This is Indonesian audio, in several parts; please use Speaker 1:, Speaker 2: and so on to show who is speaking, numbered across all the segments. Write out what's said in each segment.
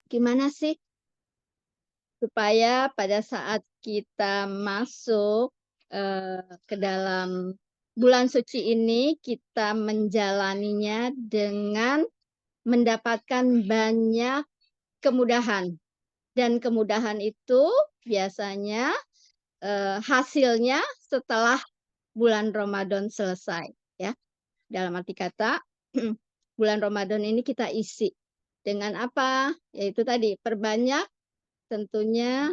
Speaker 1: Gimana sih supaya pada saat kita masuk, ke dalam bulan suci ini, kita menjalaninya dengan mendapatkan banyak kemudahan. Dan kemudahan itu biasanya, hasilnya setelah bulan Ramadan selesai, ya. Dalam arti kata, bulan Ramadan ini kita isi dengan apa? Yaitu tadi, perbanyak tentunya,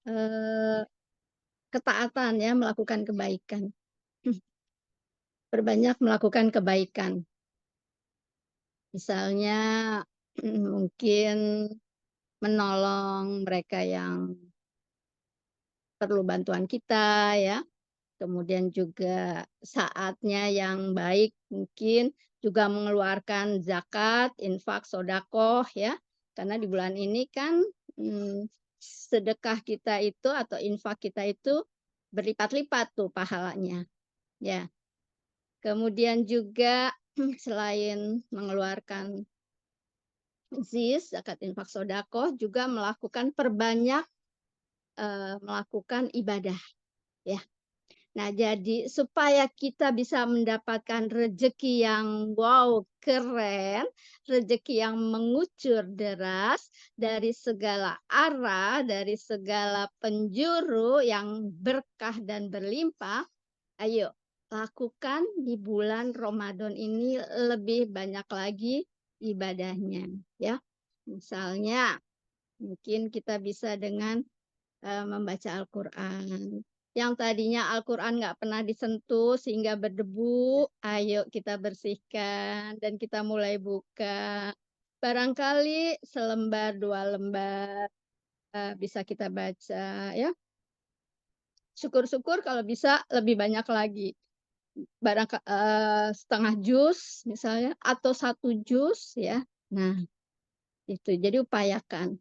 Speaker 1: eee, ketaatan ya, melakukan kebaikan. Perbanyak melakukan kebaikan. Misalnya, mungkin menolong mereka yang perlu bantuan kita ya, kemudian juga saatnya yang baik mungkin juga mengeluarkan zakat, infak, sedekah ya. Karena di bulan ini kan, sedekah kita itu atau infak kita itu berlipat-lipat tuh pahalanya, ya. Kemudian juga selain mengeluarkan zakat, infak, sedekah juga perbanyak, melakukan ibadah, ya. Nah, jadi supaya kita bisa mendapatkan rezeki yang wow, keren, rezeki yang mengucur deras dari segala arah, dari segala penjuru yang berkah dan berlimpah, ayo lakukan di bulan Ramadan ini lebih banyak lagi ibadahnya, ya. Misalnya, mungkin kita bisa dengan membaca Al-Quran. Yang tadinya Al-Quran nggak pernah disentuh sehingga berdebu, ayo kita bersihkan dan kita mulai buka. Barangkali selembar, 2 lembar, bisa kita baca ya. Syukur-syukur kalau bisa lebih banyak lagi. Setengah juz misalnya atau 1 juz ya. Nah, itu. Jadi upayakan.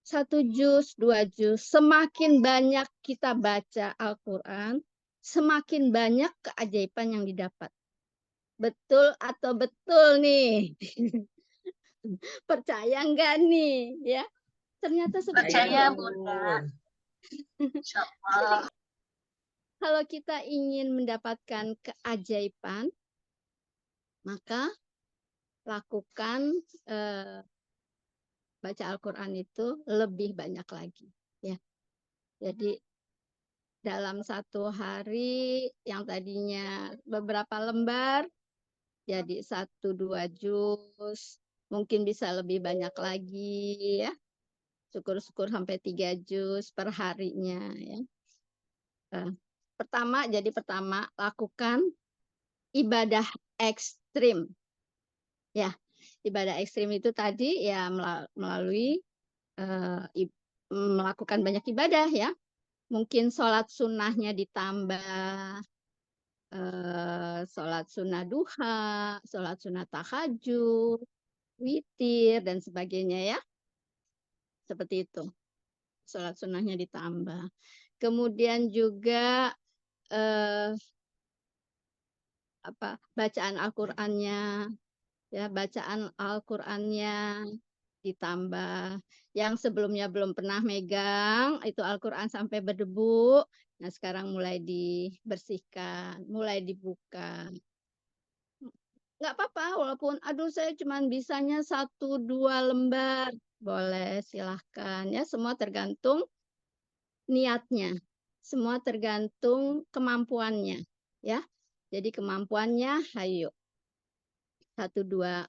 Speaker 1: 1 juz, 2 juz, semakin banyak kita baca Al-Quran, semakin banyak keajaiban yang didapat. Betul atau betul nih? Percaya enggak nih? Ya, ternyata seperti itu.
Speaker 2: Percaya, Bunda.
Speaker 1: Jadi, kalau kita ingin mendapatkan keajaiban, maka lakukan baca Al-Quran itu lebih banyak lagi. Ya, jadi dalam 1 hari yang tadinya beberapa lembar jadi 1, 2 juz, mungkin bisa lebih banyak lagi ya. Syukur-syukur sampai 3 juz per harinya ya. Pertama lakukan ibadah ekstrim. Ya, ibadah ekstrim itu tadi ya melalui melakukan banyak ibadah ya. Mungkin sholat sunnahnya ditambah, sholat sunnah duha, sholat sunnah tahajud, witir, dan sebagainya ya. Seperti itu. Sholat sunnahnya ditambah. Kemudian juga bacaan Al-Qur'annya, ya, bacaan Al-Qur'annya ditambah. Yang sebelumnya belum pernah megang itu Al-Qur'an sampai berdebu, nah sekarang mulai dibersihkan, mulai dibuka. Nggak apa-apa walaupun, "Aduh saya cuman bisanya 1, 2 lembar." Boleh, silahkan ya, semua tergantung niatnya, semua tergantung kemampuannya, ya. Jadi kemampuannya hayo 1, 2,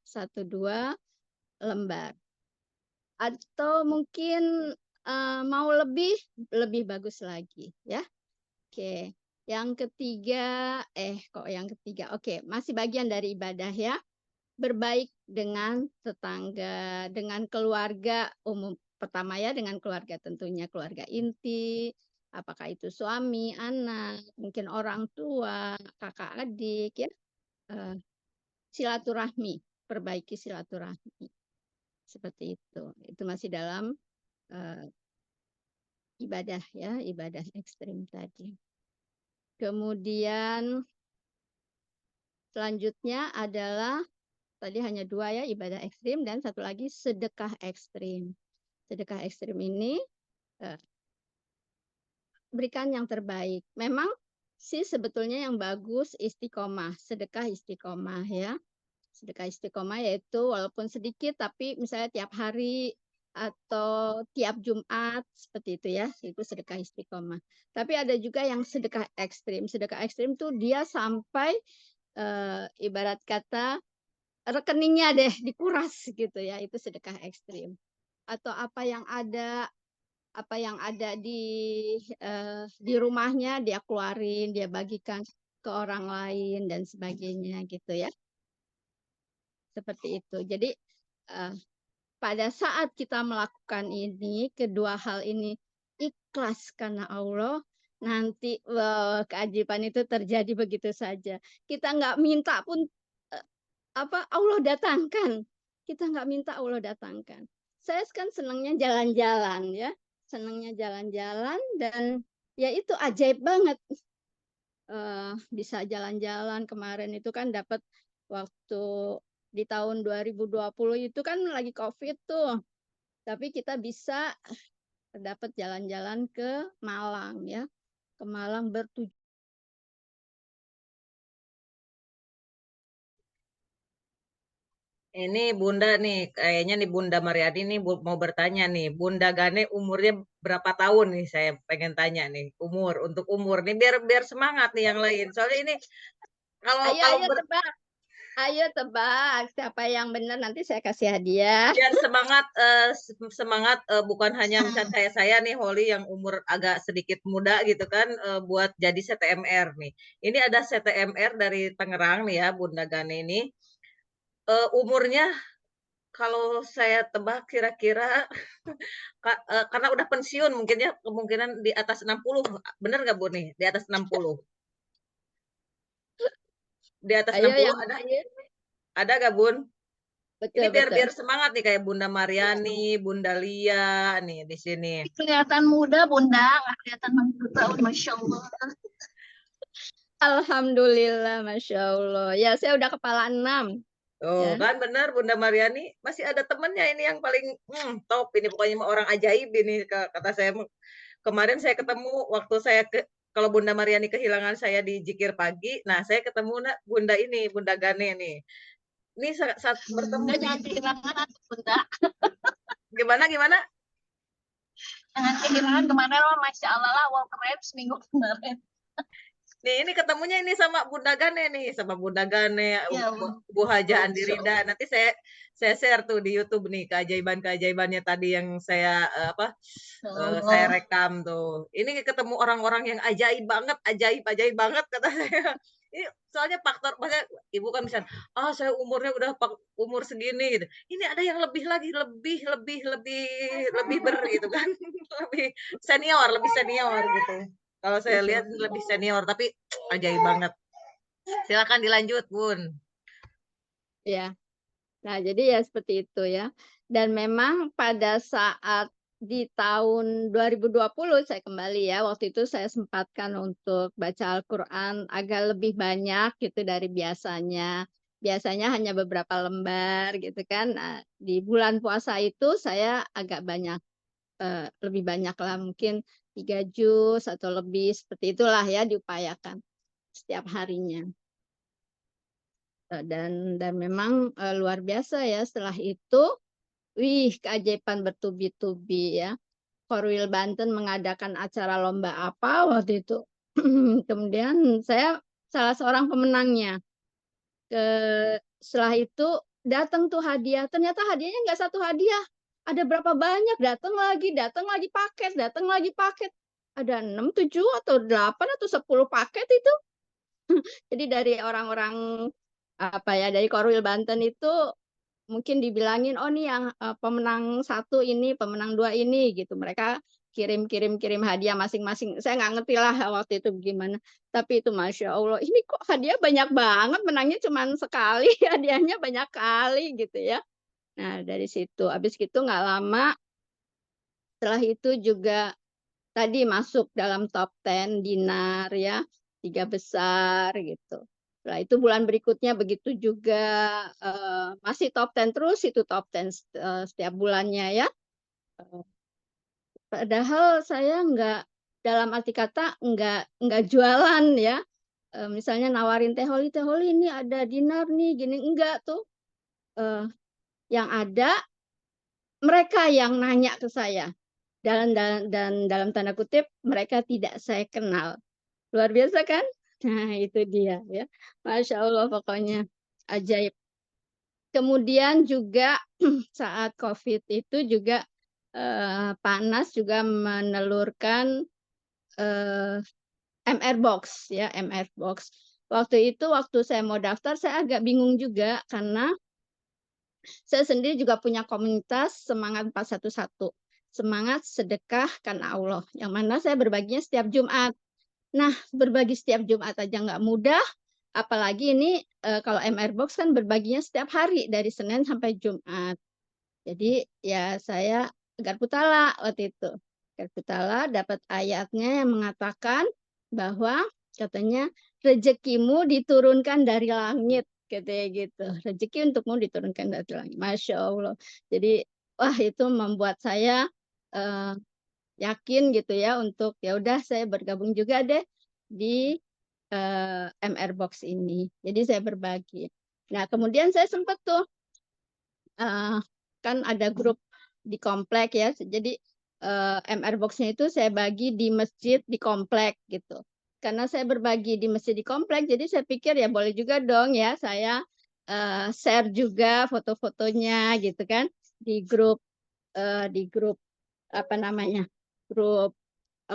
Speaker 1: 1, 2 lembar. Atau mungkin, mau lebih, lebih bagus lagi ya. Oke, yang ketiga kok yang ketiga? Oke, masih bagian dari ibadah ya. Berbaik dengan tetangga, dengan keluarga umum. Pertama ya dengan keluarga tentunya keluarga inti, apakah itu suami, anak, mungkin orang tua, kakak adik ya, silaturahmi, perbaiki silaturahmi, seperti itu. Itu masih dalam, eee, ibadah ya, ibadah ekstrim tadi. Kemudian selanjutnya adalah tadi hanya 2 ya, ibadah ekstrim dan satu lagi sedekah ekstrim. Sedekah ekstrim ini, eee, berikan yang terbaik. Memang sih sebetulnya yang bagus istiqomah, sedekah istiqomah ya. Sedekah istiqomah yaitu walaupun sedikit tapi misalnya tiap hari atau tiap Jumat seperti itu ya, itu sedekah istiqomah. Tapi ada juga yang sedekah ekstrim. Sedekah ekstrim tuh dia sampai, ibarat kata rekeningnya deh dikuras gitu ya, itu sedekah ekstrim. Atau apa yang ada di rumahnya dia keluarin, dia bagikan ke orang lain dan sebagainya gitu ya, seperti itu. Jadi, eee, pada saat kita melakukan ini, kedua hal ini ikhlas karena Allah, nanti, keajaiban itu terjadi begitu saja. Kita nggak minta pun, eee, Allah datangkan. Kita nggak minta, Allah datangkan. Saya kan senangnya jalan-jalan ya, senangnya jalan-jalan dan ya itu ajaib banget, bisa jalan-jalan. Kemarin itu kan dapat waktu di tahun 2020 itu kan lagi Covid tuh, tapi kita bisa dapat jalan-jalan ke Malang ya, ke Malang
Speaker 2: Ini Bunda nih, kayaknya nih Bunda Mariani nih mau bertanya nih, Bunda Gane umurnya berapa tahun nih? Saya pengen tanya nih, untuk umur nih biar biar semangat nih yang lain. Soalnya ini kalau
Speaker 1: Ayo
Speaker 2: kalau
Speaker 1: ayo tebak ayo tebak, siapa yang benar nanti saya kasih hadiah.
Speaker 2: biar semangat semangat bukan hanya misal kayak saya nih Holly yang umur agak sedikit muda gitu kan buat jadi CTMR nih. Ini ada CTMR dari Tangerang nih ya Bunda Gane ini. Umurnya kalau saya tebak kira-kira karena udah pensiun mungkin ya, kemungkinan di atas 60, bener nggak Bu nih? Di atas 60? Di atas
Speaker 1: Ayo
Speaker 2: 60
Speaker 1: yang
Speaker 2: ada?
Speaker 1: lain.
Speaker 2: Ada nggak Bun? Ini
Speaker 1: Betul
Speaker 2: biar
Speaker 1: betul.
Speaker 2: biar semangat nih kayak Bunda Mariani, Bunda Lia nih di sini.
Speaker 3: Kelihatan muda, Bunda. Nggak kelihatan 60 tahun, Masya Allah.
Speaker 1: Alhamdulillah, masya Allah. Ya saya udah kepala 6
Speaker 2: Oh
Speaker 1: ya.
Speaker 2: kan bener Bunda Mariani, masih ada temennya ini yang paling top ini pokoknya orang ajaib ini kata saya. Kemarin saya ketemu waktu saya kalau Bunda Mariani kehilangan saya di Jikir pagi, nah saya ketemu Bunda ini, Bunda Gane nih. Ini saat bertemu
Speaker 3: Bunda
Speaker 2: di
Speaker 3: jangan kehilangan aku, Bunda.
Speaker 2: gimana gimana?
Speaker 3: Jangan kehilangan kemarin, oh, Masya Allah lah, wow keren seminggu kemarin.
Speaker 2: Nih ini ketemunya ini sama Bunda Gane nih, sama Bunda Gane,
Speaker 3: Ya,
Speaker 2: Bu Haja
Speaker 3: Masya
Speaker 2: Andirida.
Speaker 3: Allah.
Speaker 2: Nanti saya share tuh di YouTube nih keajaiban-keajaibannya tadi yang saya
Speaker 3: Ya
Speaker 2: saya
Speaker 3: Allah.
Speaker 2: rekam tuh. Ini ketemu orang-orang yang ajaib ajaib banget kata saya. Ini soalnya faktor maksudnya ibu kan misalnya, ah saya umurnya udah umur segini gitu. Ini ada yang lebih lagi, lebih gitu kan, lebih senior gitu. Kalau saya lihat lebih senior, tapi ajaib banget. Silakan dilanjut, Bun.
Speaker 1: Ya. Nah, jadi ya seperti itu ya. Dan memang pada saat di tahun 2020 saya kembali ya, waktu itu saya sempatkan untuk baca Al-Qur'an agak lebih banyak gitu dari biasanya. Biasanya hanya beberapa lembar gitu kan. Nah, di bulan puasa itu saya agak banyak, lebih banyak lah mungkin 3 juz atau lebih seperti itulah ya diupayakan setiap harinya. Dan memang, luar biasa ya setelah itu, wih keajaiban bertubi-tubi ya. Korwil Banten mengadakan acara lomba apa waktu itu, kemudian saya salah seorang pemenangnya. Setelah itu datang tuh hadiah, ternyata hadiahnya nggak satu hadiah, ada berapa banyak, datang lagi paket, datang lagi paket. Ada 6, 7, atau 8, atau 10 paket itu. Jadi dari orang-orang, apa ya, dari Korwil Banten itu mungkin dibilangin, "Oh nih yang, pemenang satu ini, pemenang 2 ini," gitu. Mereka kirim hadiah masing-masing. Saya nggak ngerti lah waktu itu gimana. Tapi itu Masya Allah, ini kok hadiah banyak banget, menangnya cuman sekali, hadiahnya banyak kali gitu ya. Nah dari situ, habis gitu nggak lama setelah itu juga tadi masuk dalam top 10 Dinar ya, 3 besar gitu. Nah, itu bulan berikutnya begitu juga, masih top 10 terus itu top 10 setiap bulannya ya. Padahal saya dalam arti kata nggak jualan ya, misalnya nawarin Teh Holi ini ada dinner nih gini, enggak tuh, eee, yang ada mereka yang nanya ke saya, dan dalam tanda kutip mereka tidak saya kenal. Luar biasa kan? Nah itu dia ya, Masya Allah pokoknya ajaib. Kemudian juga saat Covid itu juga, Panas juga menelurkan, eee, MR Box ya, MR Box. Waktu saya mau daftar saya agak bingung juga karena saya sendiri juga punya komunitas Semangat 411, Semangat Sedekah Karena Allah, yang mana saya berbaginya setiap Jumat. Nah, berbagi setiap Jumat aja nggak mudah, apalagi ini, kalau MR Box kan berbaginya setiap hari dari Senin sampai Jumat. Jadi ya saya Garputala waktu itu. Garputala dapat ayatnya yang mengatakan bahwa katanya, "Rezekimu diturunkan dari langit," katanya gitu. "Rezeki untukmu diturunkan dari langit." Masya Allah. Jadi, wah itu membuat saya, eee, yakin gitu ya untuk, ya udah saya bergabung juga deh di, MR Box ini. Jadi saya berbagi. Nah kemudian saya sempat tuh kan ada grup di komplek ya, jadi, MR Box-nya itu saya bagi di masjid di komplek gitu. Karena saya berbagi di masjid di komplek, jadi saya pikir ya boleh juga dong ya saya, share juga foto-fotonya gitu kan di grup apa namanya, grup,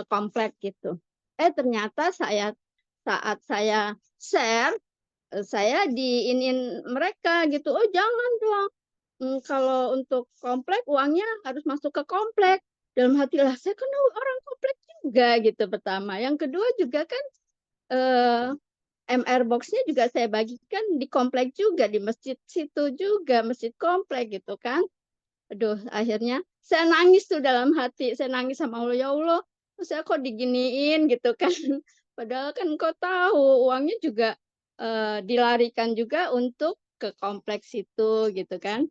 Speaker 1: komplek gitu. Ternyata saat saya share, saya diinin mereka gitu, "Oh jangan dong, kalau untuk komplek uangnya harus masuk ke komplek." Dalam hati, lah saya kan orang komplek juga gitu pertama. Yang kedua juga kan, eee, MR Box-nya juga saya bagikan di komplek juga, di masjid situ juga, masjid komplek gitu kan. Aduh akhirnya saya nangis tuh dalam hati, saya nangis sama Allah, "Ya Allah, saya kok diginiin?" Gitu kan. Padahal kan Engkau tahu uangnya juga, dilarikan juga untuk ke kompleks itu gitu kan.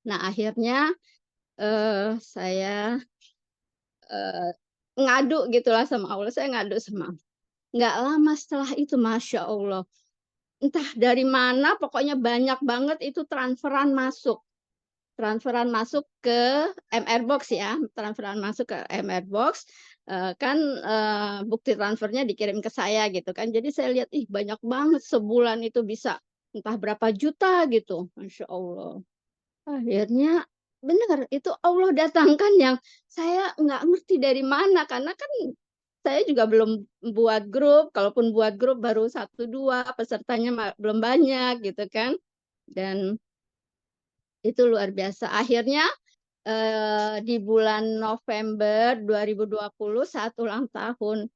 Speaker 1: Nah akhirnya, saya, eee, ngadu gitulah sama Allah, saya ngadu sama Allah. Nggak lama setelah itu Masya Allah, entah dari mana pokoknya banyak banget itu transferan masuk ke MR Box ya, transferan masuk ke MR Box, kan, bukti transfernya dikirim ke saya gitu kan. Jadi saya lihat, ih banyak banget sebulan itu bisa entah berapa juta gitu, Masya Allah. Akhirnya benar, itu Allah datangkan yang saya nggak ngerti dari mana, karena kan saya juga belum buat grup, kalaupun buat grup baru satu 2 pesertanya belum banyak gitu kan. Dan itu luar biasa. Akhirnya, di bulan November 2020 saat ulang tahun,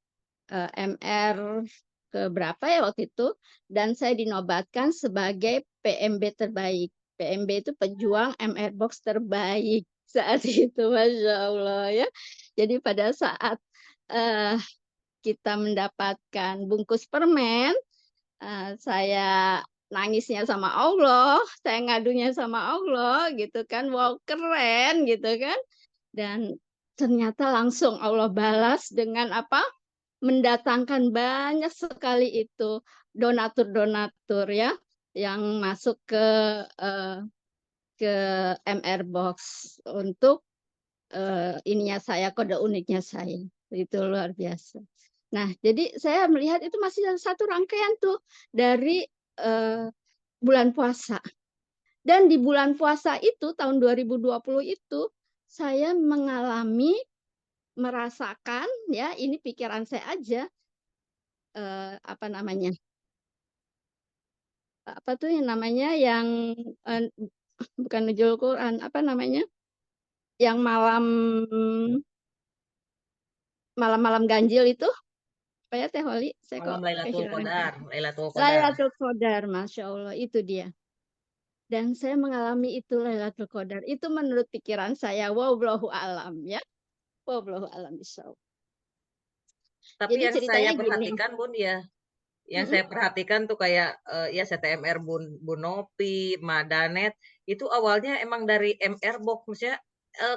Speaker 1: MR ke berapa ya waktu itu, dan saya dinobatkan sebagai PMB terbaik. PMB itu pejuang MR Box terbaik saat itu, Masya Allah ya. Jadi pada saat, eee, kita mendapatkan bungkus permen, saya nangisnya sama Allah, saya ngadunya sama Allah gitu kan, wow keren gitu kan. Dan ternyata langsung Allah balas dengan apa, mendatangkan banyak sekali itu donatur-donatur ya, yang masuk eee, ke MR Box untuk, ininya saya, kode uniknya saya, itu luar biasa. Nah, jadi saya melihat itu masih satu rangkaian tuh dari, bulan puasa. Dan di bulan puasa itu tahun 2020 itu, saya merasakan ya, ini pikiran saya aja, apa namanya, apa tuh yang namanya, yang, eee, bukan nuzul Quran, apa namanya, yang malam-malam ganjil itu, apa ya Teh Holi? Saya kok
Speaker 2: Malam Lailatul
Speaker 1: kehilangan
Speaker 2: Qadar, Lailatul Qadar.
Speaker 1: Lailatul Qadar, Masya Allah, itu dia. Dan saya mengalami itu Lailatul Qadar, itu menurut pikiran saya, wallahu alam ya, wallahu alam bishawab.
Speaker 2: Tapi
Speaker 1: Jadi
Speaker 2: yang saya
Speaker 1: ceritanya gini,
Speaker 2: perhatikan Bun ya, Yang
Speaker 1: Mhm.
Speaker 2: saya perhatikan tuh kayak, ya CTMR Bun Nopi, Madanet, itu awalnya emang dari MR Box, maksudnya,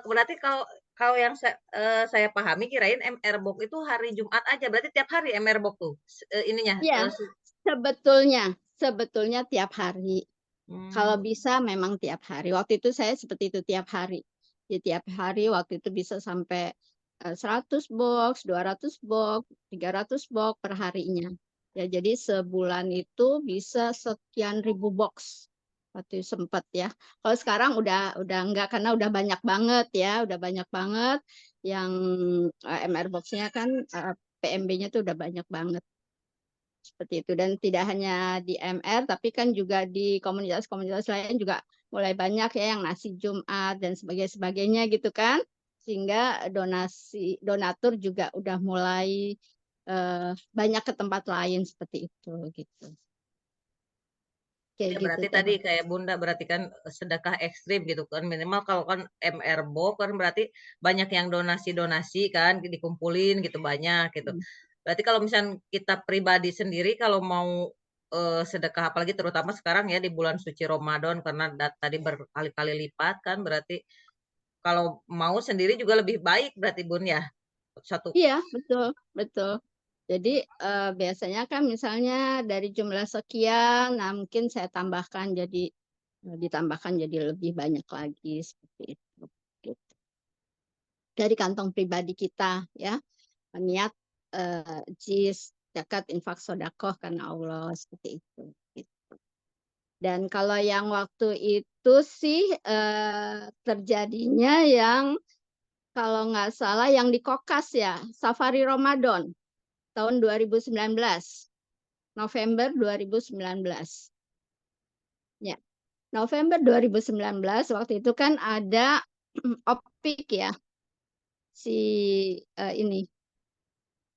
Speaker 2: berarti kalau kalau yang saya pahami kirain MR Box itu hari Jumat aja, berarti tiap hari MR Box tuh, ininya,
Speaker 1: Iya, sebetulnya sebetulnya tiap hari. Kalau
Speaker 2: mmm,
Speaker 1: bisa memang tiap hari. Waktu itu saya seperti itu tiap hari. Jadi tiap hari waktu itu bisa sampai, 100 box, 200 box, 300 box per harinya. Ya jadi sebulan itu bisa sekian ribu box, waktu itu sempet ya. Kalau sekarang udah enggak karena udah banyak banget ya, udah banyak banget yang, MR box-nya kan, PMB-nya tuh udah banyak banget. Seperti itu dan tidak hanya di MR tapi kan juga di komunitas-komunitas lain juga mulai banyak ya yang nasi Jumat dan sebagainya gitu kan. Sehingga donatur juga udah mulai, banyak ke tempat lain seperti itu gitu. Kayak
Speaker 2: ya
Speaker 1: gitu
Speaker 2: berarti
Speaker 1: Teh.
Speaker 2: tadi kayak Bunda berarti kan, sedekah ekstrim gitu kan, minimal kalau kan MR Box kan berarti banyak yang donasi-donasi kan, dikumpulin gitu banyak gitu.
Speaker 1: Mhm.
Speaker 2: Berarti kalau misalnya kita pribadi sendiri kalau mau, sedekah apalagi terutama sekarang ya di bulan suci Ramadan karena tadi berkali-kali lipat kan berarti kalau mau sendiri juga lebih baik berarti Bun ya? Satu
Speaker 1: Iya, betul betul. Jadi, biasanya kan misalnya dari jumlah sekian, nah mungkin saya tambahkan jadi ditambahkan jadi lebih banyak lagi seperti itu, gitu. Dari kantong pribadi kita ya, niat, jis, zakat, infak, sedekah karena Allah, seperti itu, gitu. Dan kalau yang waktu itu sih, terjadinya yang kalau nggak salah yang di Kokas ya, Safari Ramadan tahun 2019, November 2019. Ya, November 2019 waktu itu kan ada Opik ya, si, ini,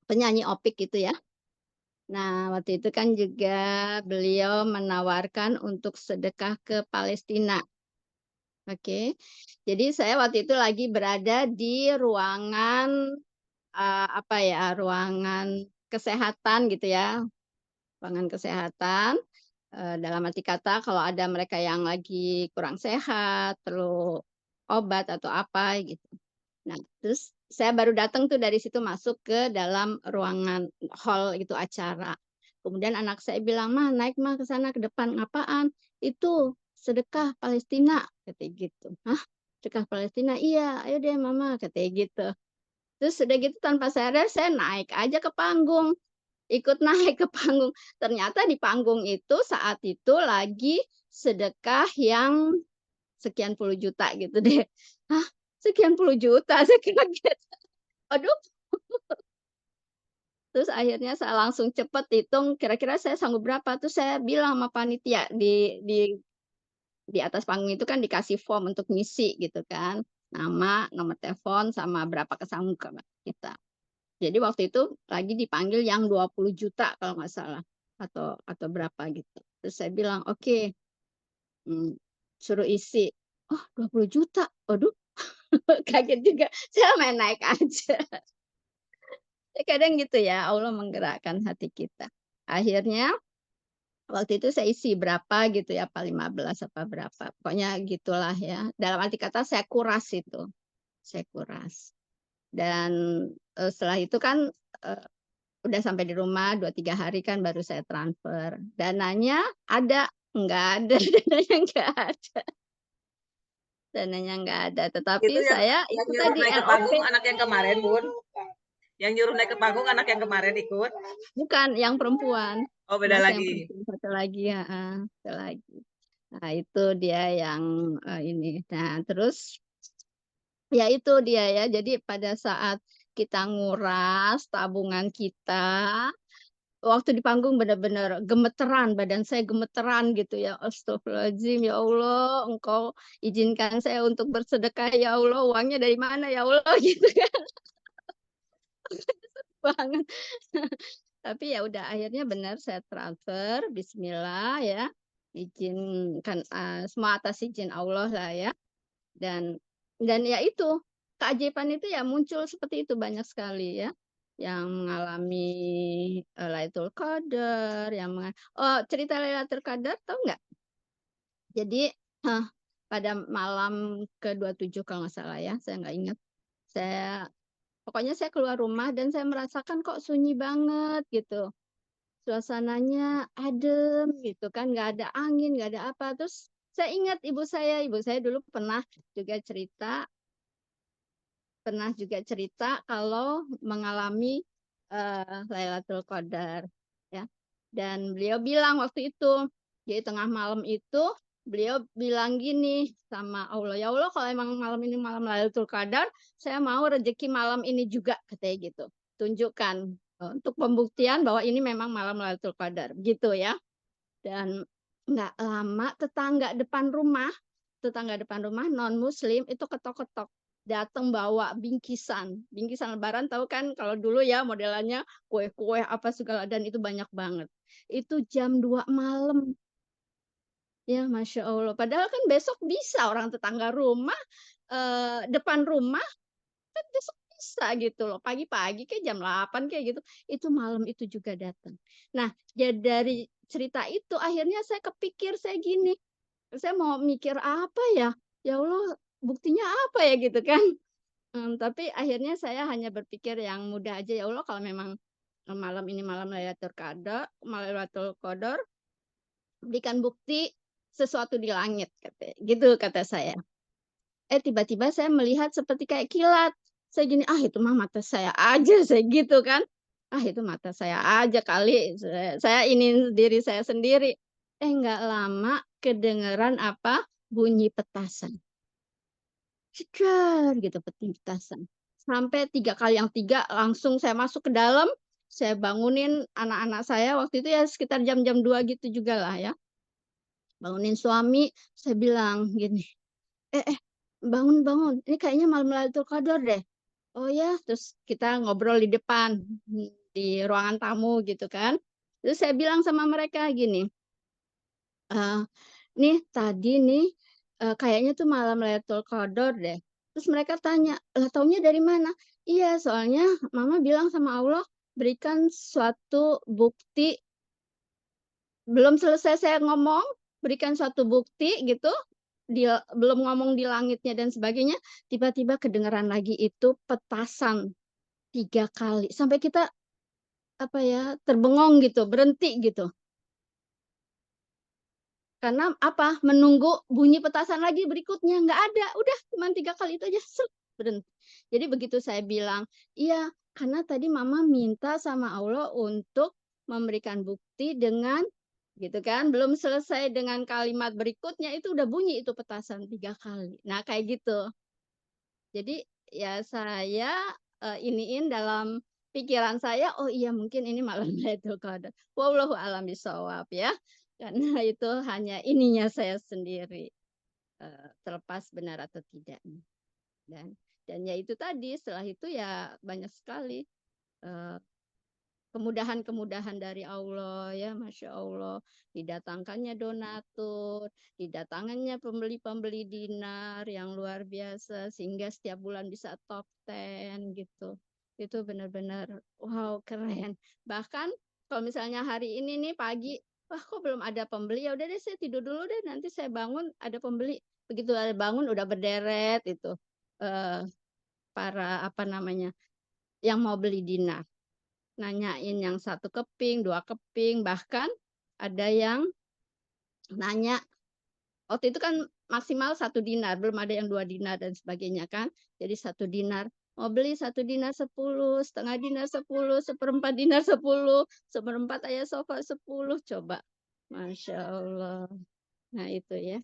Speaker 1: penyanyi Opik gitu ya. Nah, waktu itu kan juga beliau menawarkan untuk sedekah ke Palestina, oke. Jadi saya waktu itu lagi berada di ruangan, apa ya, ruangan kesehatan gitu ya, ruangan kesehatan, dalam arti kata kalau ada mereka yang lagi kurang sehat, perlu obat atau apa gitu. Nah, terus saya baru datang tuh dari situ masuk ke dalam ruangan hall itu acara. Kemudian anak saya bilang, "Mah, naik mah ke sana ke depan." "Apaan?" "Itu, sedekah Palestina," katanya gitu. "Hah? Sedekah Palestina?" "Iya, ayo deh Mama," katanya gitu. Terus udah gitu tanpa sadar saya naik aja ke panggung, ikut naik ke panggung. Ternyata di panggung itu saat itu lagi sedekah yang sekian puluh juta gitu deh. Hah? Sekian puluh juta? Saya kaget. Aduh, terus akhirnya saya langsung cepet hitung kira-kira saya sanggup berapa, terus saya bilang sama panitia di atas panggung itu kan dikasih form untuk ngisi gitu kan, nama, nomor telepon, sama berapa kesanggup kita. Jadi waktu itu lagi dipanggil yang 20 juta kalau nggak salah, atau berapa gitu. Terus saya bilang, "Oke," mmm, suruh isi. Oh 20 juta, waduh kaget juga, saya main naik aja. Kadang gitu ya, Allah menggerakkan hati kita. Akhirnya waktu itu saya isi berapa gitu ya, apa 15 apa berapa, pokoknya gitulah ya. Dalam arti kata saya kuras itu, saya kuras. Dan, setelah itu kan, eee, udah sampai di rumah 2 3 hari kan baru saya transfer. Dananya ada, enggak ada, dananya enggak ada, dananya enggak ada. Tetapi
Speaker 2: itu
Speaker 1: saya
Speaker 2: yang
Speaker 1: itu
Speaker 2: nyuruh
Speaker 1: tadi
Speaker 2: naik ke
Speaker 1: LOP.
Speaker 2: panggung anak yang kemarin Bun? Yang nyuruh naik ke panggung anak yang kemarin ikut?
Speaker 1: Bukan, yang perempuan.
Speaker 2: Oh beda
Speaker 1: Anak saya yang
Speaker 2: lagi.
Speaker 1: perempuan satu lagi heeh, satu lagi. Nah, itu dia yang, ini. Nah, terus ya itu dia ya, jadi pada saat kita nguras tabungan kita, waktu di panggung benar-benar gemeteran, badan saya gemeteran gitu ya, astagfirullahaladzim, ya Allah, Engkau izinkan saya untuk bersedekah ya Allah, uangnya dari mana ya Allah, gitu kan banget. Tapi ya udah akhirnya benar saya transfer, bismillah ya, izinkan, semua atas izin Allah lah ya, dan ya itu, keajaiban itu ya muncul seperti itu banyak sekali ya, yang mengalami Lailatul Qadar, oh cerita Lailatul Qadar tahu nggak? Jadi pada malam ke-27 kalau nggak salah ya, saya nggak ingat. Pokoknya saya keluar rumah dan saya merasakan kok sunyi banget gitu. Suasananya adem gitu kan, nggak ada angin, nggak ada apa. Terus saya ingat ibu saya dulu pernah juga cerita kalau mengalami Lailatul Qadar ya. Dan beliau bilang waktu itu, jadi tengah malam itu beliau bilang gini sama Allah, ya Allah kalau emang malam ini malam Lailatul Qadar, saya mau rezeki malam ini juga katanya gitu. Tunjukkan untuk pembuktian bahwa ini memang malam Lailatul Qadar gitu ya. Dan nggak lama tetangga depan rumah non muslim itu ketok-ketok datang bawa bingkisan lebaran, tahu kan kalau dulu ya modelannya kue-kue apa segala, dan itu banyak banget. Itu jam 2 malam. Ya, Masya Allah. Padahal kan besok bisa orang tetangga rumah, depan rumah, kan besok bisa gitu loh. Pagi-pagi kayak jam 8 kayak gitu. Itu malam itu juga datang. Nah, ya dari cerita itu akhirnya saya kepikir, saya gini, saya mau mikir apa ya? Ya Allah, buktinya apa ya gitu kan? Tapi akhirnya saya hanya berpikir yang mudah aja, ya Allah kalau memang malam ini malam Lailatul Qadar, berikan bukti sesuatu di langit gitu kata saya. Tiba-tiba saya melihat seperti kayak kilat. Saya gini, itu mah mata saya aja, saya gitu kan. Itu mata saya aja kali, saya ini diri saya sendiri. Nggak lama kedengeran apa? Bunyi petasan. Ceker gitu petasan. Sampai 3 kali, yang 3 langsung saya masuk ke dalam, saya bangunin anak-anak saya waktu itu ya sekitar jam-jam 2 gitu juga lah ya. Bangunin suami, saya bilang gini, bangun bangun, ini kayaknya malam Lailatul Qadar deh. Oh ya, terus kita ngobrol di depan di ruangan tamu gitu kan. Terus saya bilang sama mereka gini, nih tadi nih kayaknya tuh malam Lailatul Qadar deh. Terus mereka tanya, lah taunya dari mana? Iya, soalnya Mama bilang sama Allah berikan suatu bukti. Belum selesai saya ngomong, berikan suatu bukti gitu, belum ngomong di langitnya dan sebagainya, tiba-tiba kedengeran lagi itu petasan 3 kali. Sampai kita apa ya, terbengong gitu, berhenti gitu. Karena apa? Menunggu bunyi petasan lagi berikutnya, nggak ada. Udah cuma 3 kali itu aja, berhenti. Jadi begitu saya bilang, iya karena tadi Mama minta sama Allah untuk memberikan bukti dengan gitu kan, belum selesai dengan kalimat berikutnya itu udah bunyi itu petasan 3 kali. Nah kayak gitu. Jadi ya saya iniin dalam pikiran saya, oh iya mungkin ini malam Lailatul Qadar. Wallahu a'lam bishawab ya. Karena itu hanya ininya saya sendiri, terlepas benar atau tidaknya. Dan ya itu tadi, setelah itu ya banyak sekali kemudahan-kemudahan dari Allah ya, Masya Allah. Didatangkannya donatur, didatangannya pembeli-pembeli dinar yang luar biasa, sehingga setiap bulan bisa top 10 gitu. Itu benar-benar wow keren. Bahkan kalau misalnya hari ini nih pagi, wah kok belum ada pembeli, ya udah deh saya tidur dulu deh, nanti saya bangun ada pembeli. Begitu ada bangun udah berderet itu para apa namanya yang mau beli dinar, nanyain yang 1 keping, 2 keping, bahkan ada yang nanya, waktu itu kan maksimal 1 dinar, belum ada yang 2 dinar dan sebagainya kan. Jadi 1 dinar, mau beli 1 dinar 10, setengah dinar 10, seperempat dinar 10, seperempat ayah sofa 10, coba. Masya Allah. Nah itu ya.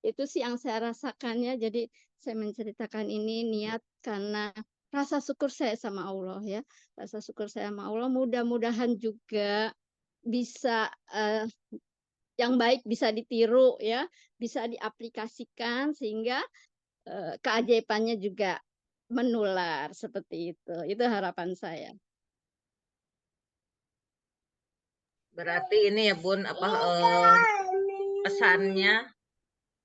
Speaker 1: Itu sih yang saya rasakannya. Jadi saya menceritakan ini niat karena rasa syukur saya sama Allah ya. Rasa syukur saya sama Allah, mudah-mudahan juga bisa yang baik bisa ditiru ya, bisa diaplikasikan sehingga keajaibannya juga menular seperti itu. Itu harapan saya.
Speaker 2: Berarti ini ya Bun, pesannya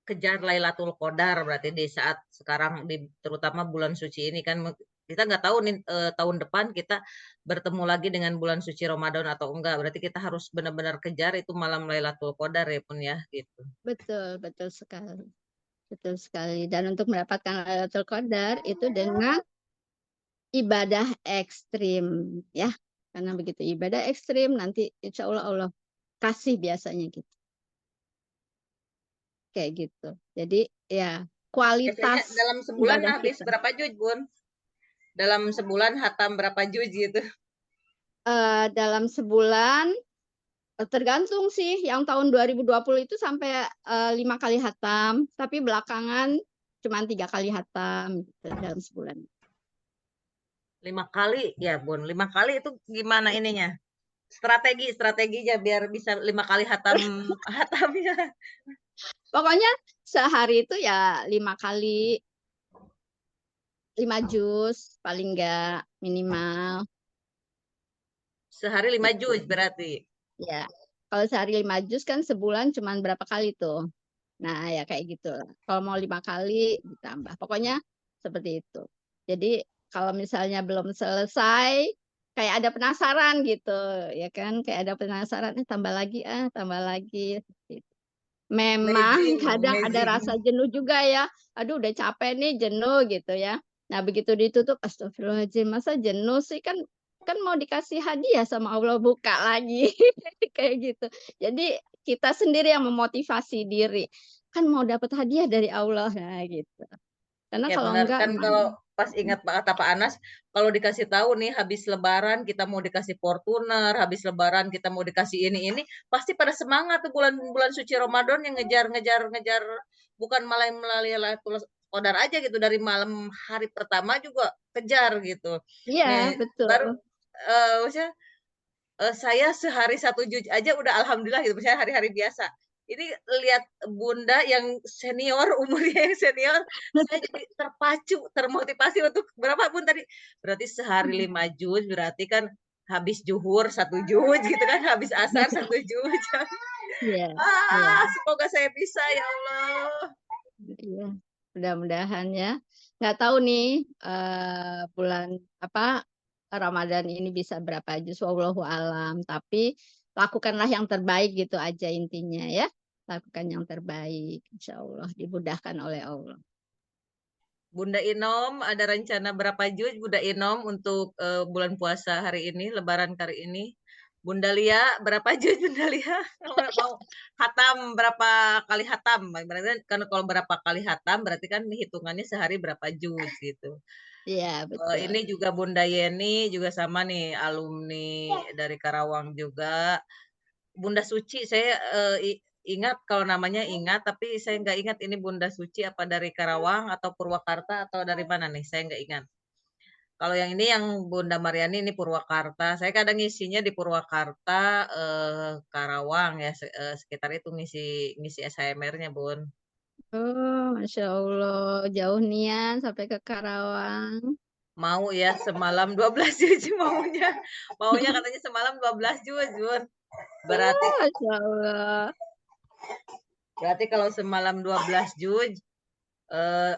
Speaker 2: kejar Lailatul Qadar berarti di saat sekarang terutama bulan suci ini kan Kita nggak tahu nih tahun depan kita bertemu lagi dengan bulan suci Ramadan atau enggak. Berarti kita harus benar-benar kejar itu malam Lailatul Qadar ya Pun ya gitu.
Speaker 1: Betul, betul sekali. Betul sekali. Dan untuk mendapatkan Lailatul Qadar itu dengan ibadah ekstrim ya. Karena begitu ibadah ekstrim nanti insya Allah Allah kasih biasanya gitu. Kayak gitu. Jadi ya
Speaker 2: Biasanya
Speaker 1: kualitas
Speaker 2: dalam sebulan
Speaker 1: ibadah
Speaker 2: habis
Speaker 1: kita.
Speaker 2: berapa juz, Bun? Dalam sebulan hatam berapa juz gitu?
Speaker 1: Dalam sebulan tergantung sih. Yang tahun 2020 itu sampai 5 kali hatam, tapi belakangan cuma 3 kali hatam gitu, dalam sebulan.
Speaker 2: 5 kali ya, Bun. 5 kali itu gimana ininya? Strateginya biar bisa 5 kali hatamnya.
Speaker 1: Pokoknya sehari itu ya 5 kali 5 juz paling enggak minimal.
Speaker 2: Sehari 5
Speaker 1: Gitu.
Speaker 2: juz berarti.
Speaker 1: Ya, kalau sehari 5 juz kan sebulan cuma berapa kali tuh? Nah, ya kayak gitu. Kalau mau 5 kali ditambah. Pokoknya seperti itu. Jadi kalau misalnya belum selesai, kayak ada penasaran gitu, ya kan? Kayak ada penasaran, tambah lagi. Gitu. Memang kadang ada rasa
Speaker 2: Amazing.
Speaker 1: jenuh juga ya. Aduh, udah capek nih, jenuh gitu ya. Nah, begitu ditutup, astagfirullahaladzim, masa jenuh sih kan mau dikasih hadiah sama Allah buka lagi. Kayak gitu. Jadi kita sendiri yang memotivasi diri. Kan mau dapat hadiah dari Allah. Nah, gitu. Karena
Speaker 2: Ya
Speaker 1: kalau
Speaker 2: benar
Speaker 1: enggak,
Speaker 2: kan kalau pas ingat kata Pak Anas, kalau dikasih tahu nih habis Lebaran kita mau dikasih Fortuner, habis Lebaran kita mau dikasih ini, pasti pada semangat tuh bulan suci Ramadan yang ngejar, bukan malah melalui Lailatul Qadar aja gitu dari malam hari pertama juga kejar gitu.
Speaker 1: iya,
Speaker 2: Nih
Speaker 1: betul.
Speaker 2: baru maksudnya saya sehari 1 juz aja udah alhamdulillah gitu, misalnya hari-hari biasa. Ini lihat Bunda yang senior, umurnya yang senior, saya jadi terpacu, termotivasi untuk berapa Bun tadi? Berarti sehari 5 juz, berarti kan habis zuhur 1 juz gitu kan, habis asar 1 juz.
Speaker 1: Iya, iya,
Speaker 2: Semoga saya bisa ya Allah.
Speaker 1: iya. Mudah-mudahan ya. Nggak tahu nih bulan apa Ramadan ini bisa berapa juz, wallahu alam. Tapi lakukanlah yang terbaik gitu aja intinya ya. Lakukan yang terbaik, insya Allah dimudahkan oleh Allah.
Speaker 2: Bunda Inom, ada rencana berapa juz Bunda Inom untuk bulan puasa hari ini, Lebaran kali ini? Bunda Lia, berapa juz Bunda Lia? Mau hatam berapa kali hatam? Berarti kan kalau berapa kali hatam berarti kan hitungannya sehari berapa juz gitu.
Speaker 1: Iya, betul.
Speaker 2: Ini juga Bunda Yeni juga sama nih, alumni dari Karawang juga. Bunda Suci saya ingat kalau namanya ingat, tapi saya nggak ingat ini Bunda Suci apa dari Karawang atau Purwakarta atau dari mana nih, saya nggak ingat. Kalau yang ini yang Bunda Mariani ini Purwakarta. Saya kadang ngisinya di Purwakarta, Karawang ya, sekitar itu ngisi SHMR-nya Bun.
Speaker 1: Oh, Masya Allah. Jauh nian sampai ke Karawang.
Speaker 2: Mau ya semalam 12 juz maunya. Maunya katanya semalam 12 juz Bun. Berarti
Speaker 1: Oh, Masya Allah.
Speaker 2: berarti kalau semalam 12 juz,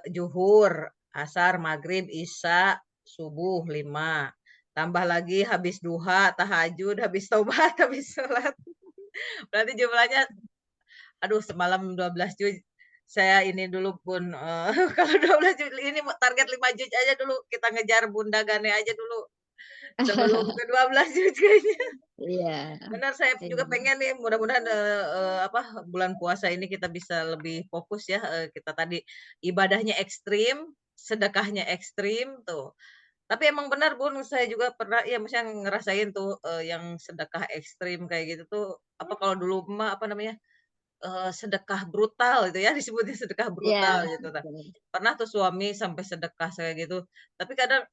Speaker 2: zuhur, asar, maghrib, isya, subuh 5. Tambah lagi habis duha, tahajud, habis taubat, habis sholat. Berarti jumlahnya, aduh semalam 12 juz. Saya ini dulu Bun, kalau 12 juz, ini target 5 juz aja dulu. Kita ngejar Bunda Gane aja dulu. Sebelum ke 12 juz kayaknya.
Speaker 1: Iya.
Speaker 2: Benar, saya juga
Speaker 1: Iya.
Speaker 2: pengen nih mudah-mudahan bulan puasa ini kita bisa lebih fokus ya. Kita tadi ibadahnya ekstrim, sedekahnya ekstrim tuh. Tapi emang benar Bun, saya juga pernah ya misalnya ngerasain tuh yang sedekah ekstrim kayak gitu tuh apa kalau dulu mah apa namanya? Sedekah brutal gitu ya disebutnya sedekah
Speaker 1: Iya.
Speaker 2: brutal gitu. Nah, pernah tuh suami sampai sedekah kayak gitu. Tapi kadang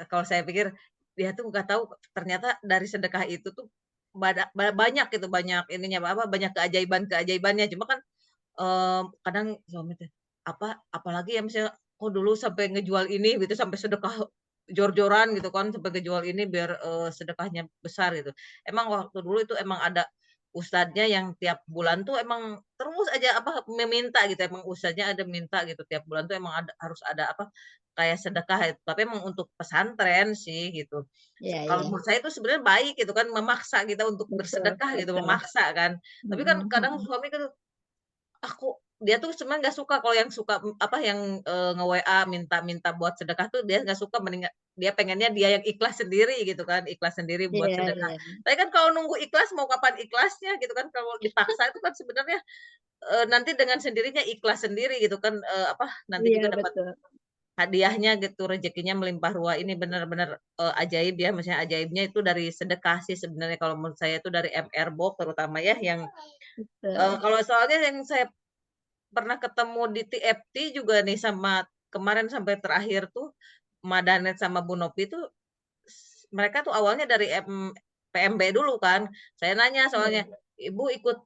Speaker 2: kalau saya pikir dia tuh nggak tahu ternyata dari sedekah itu tuh banyak gitu, banyak ininya apa, banyak keajaiban-keajaibannya. Cuma kan, kadang suami teh, apalagi ya misalnya, "Oh dulu sampai ngejual ini," gitu, sampai sedekah jor-joran gitu kan, sampai ngejual ini biar, sedekahnya besar gitu. Emang waktu dulu itu emang ada ustadznya yang tiap bulan tuh emang terus aja meminta gitu, emang ustadznya ada minta gitu, tiap bulan tuh emang harus ada kayak sedekah, tapi emang untuk pesantren sih gitu.
Speaker 1: Iya,
Speaker 2: Kalau
Speaker 1: iya,
Speaker 2: menurut saya itu sebenarnya baik gitu kan, memaksa kita untuk
Speaker 1: betul,
Speaker 2: bersedekah gitu,
Speaker 1: betul.
Speaker 2: memaksa kan. Tapi kan
Speaker 1: Mhm,
Speaker 2: kadang
Speaker 1: mhm.
Speaker 2: suami kan, dia tuh sebenarnya nggak suka kalau yang suka, apa, yang, nge-WA minta-minta buat sedekah tuh dia nggak suka, mending dia pengennya dia yang ikhlas sendiri gitu kan, ikhlas sendiri buat
Speaker 1: Iya,
Speaker 2: sedekah.
Speaker 1: iya,
Speaker 2: Tapi kan kalau nunggu ikhlas mau kapan ikhlasnya gitu kan, kalau dipaksa itu kan sebenarnya, nanti dengan sendirinya ikhlas sendiri gitu kan, apa, nanti
Speaker 1: iya,
Speaker 2: juga dapat
Speaker 1: betul.
Speaker 2: hadiahnya gitu, rezekinya melimpah ruah. Ini benar-benar, ajaib ya, maksudnya ajaibnya itu dari sedekah sih sebenarnya kalau menurut saya itu dari MR Box terutama ya yang,
Speaker 1: Betul.
Speaker 2: kalau soalnya yang saya pernah ketemu di TFT juga nih sama kemarin sampai terakhir tuh, Madanet sama Bu Nopi tuh, mereka tuh awalnya dari PMB dulu kan. Saya nanya soalnya,
Speaker 1: Iya,
Speaker 2: "Ibu ikut,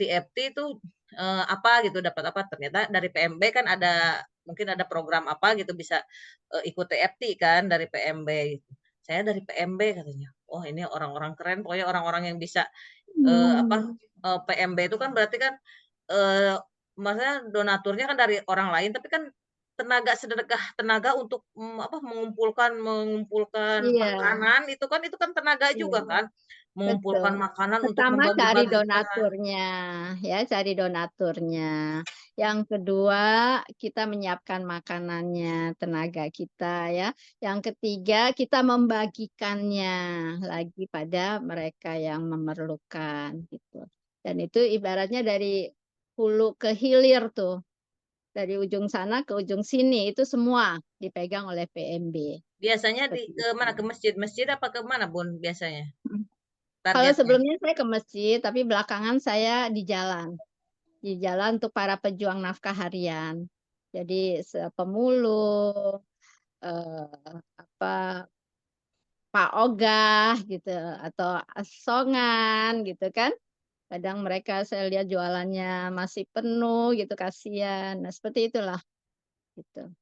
Speaker 2: TFT itu, apa gitu, dapat apa?" Ternyata dari PMB kan ada mungkin ada program apa gitu bisa, ikut TFT kan dari PMB gitu. "Saya dari PMB," katanya. "Oh ini orang-orang keren, pokoknya orang-orang yang bisa, apa,
Speaker 1: mmm,
Speaker 2: PMB itu kan berarti kan, eee, maksudnya donaturnya kan dari orang lain, tapi kan sedekah tenaga untuk, apa, mengumpulkan mengumpulkan
Speaker 1: iya,
Speaker 2: makanan itu kan tenaga juga
Speaker 1: iya.
Speaker 2: kan, mengumpulkan
Speaker 1: Betul.
Speaker 2: makanan untuk
Speaker 1: Pertama cari
Speaker 2: membagi-bagikan.
Speaker 1: donaturnya, ya cari donaturnya. Yang kedua, kita menyiapkan makanannya, tenaga kita ya. Yang ketiga, kita membagikannya lagi pada mereka yang memerlukan gitu. Dan itu ibaratnya dari hulu ke hilir tuh, dari ujung sana ke ujung sini, itu semua dipegang oleh PMB,
Speaker 2: Biasanya
Speaker 1: seperti
Speaker 2: ke
Speaker 1: itu.
Speaker 2: mana, ke masjid-masjid apa ke mana, Bun, biasanya
Speaker 1: Kalau
Speaker 2: targetnya?
Speaker 1: sebelumnya saya ke masjid, tapi belakangan saya di jalan untuk para pejuang nafkah harian. Jadi pemulung, apa, Pak Ogah gitu, atau asongan gitu kan. Kadang mereka saya lihat jualannya masih penuh gitu, kasihan. Nah, seperti itulah, gitu.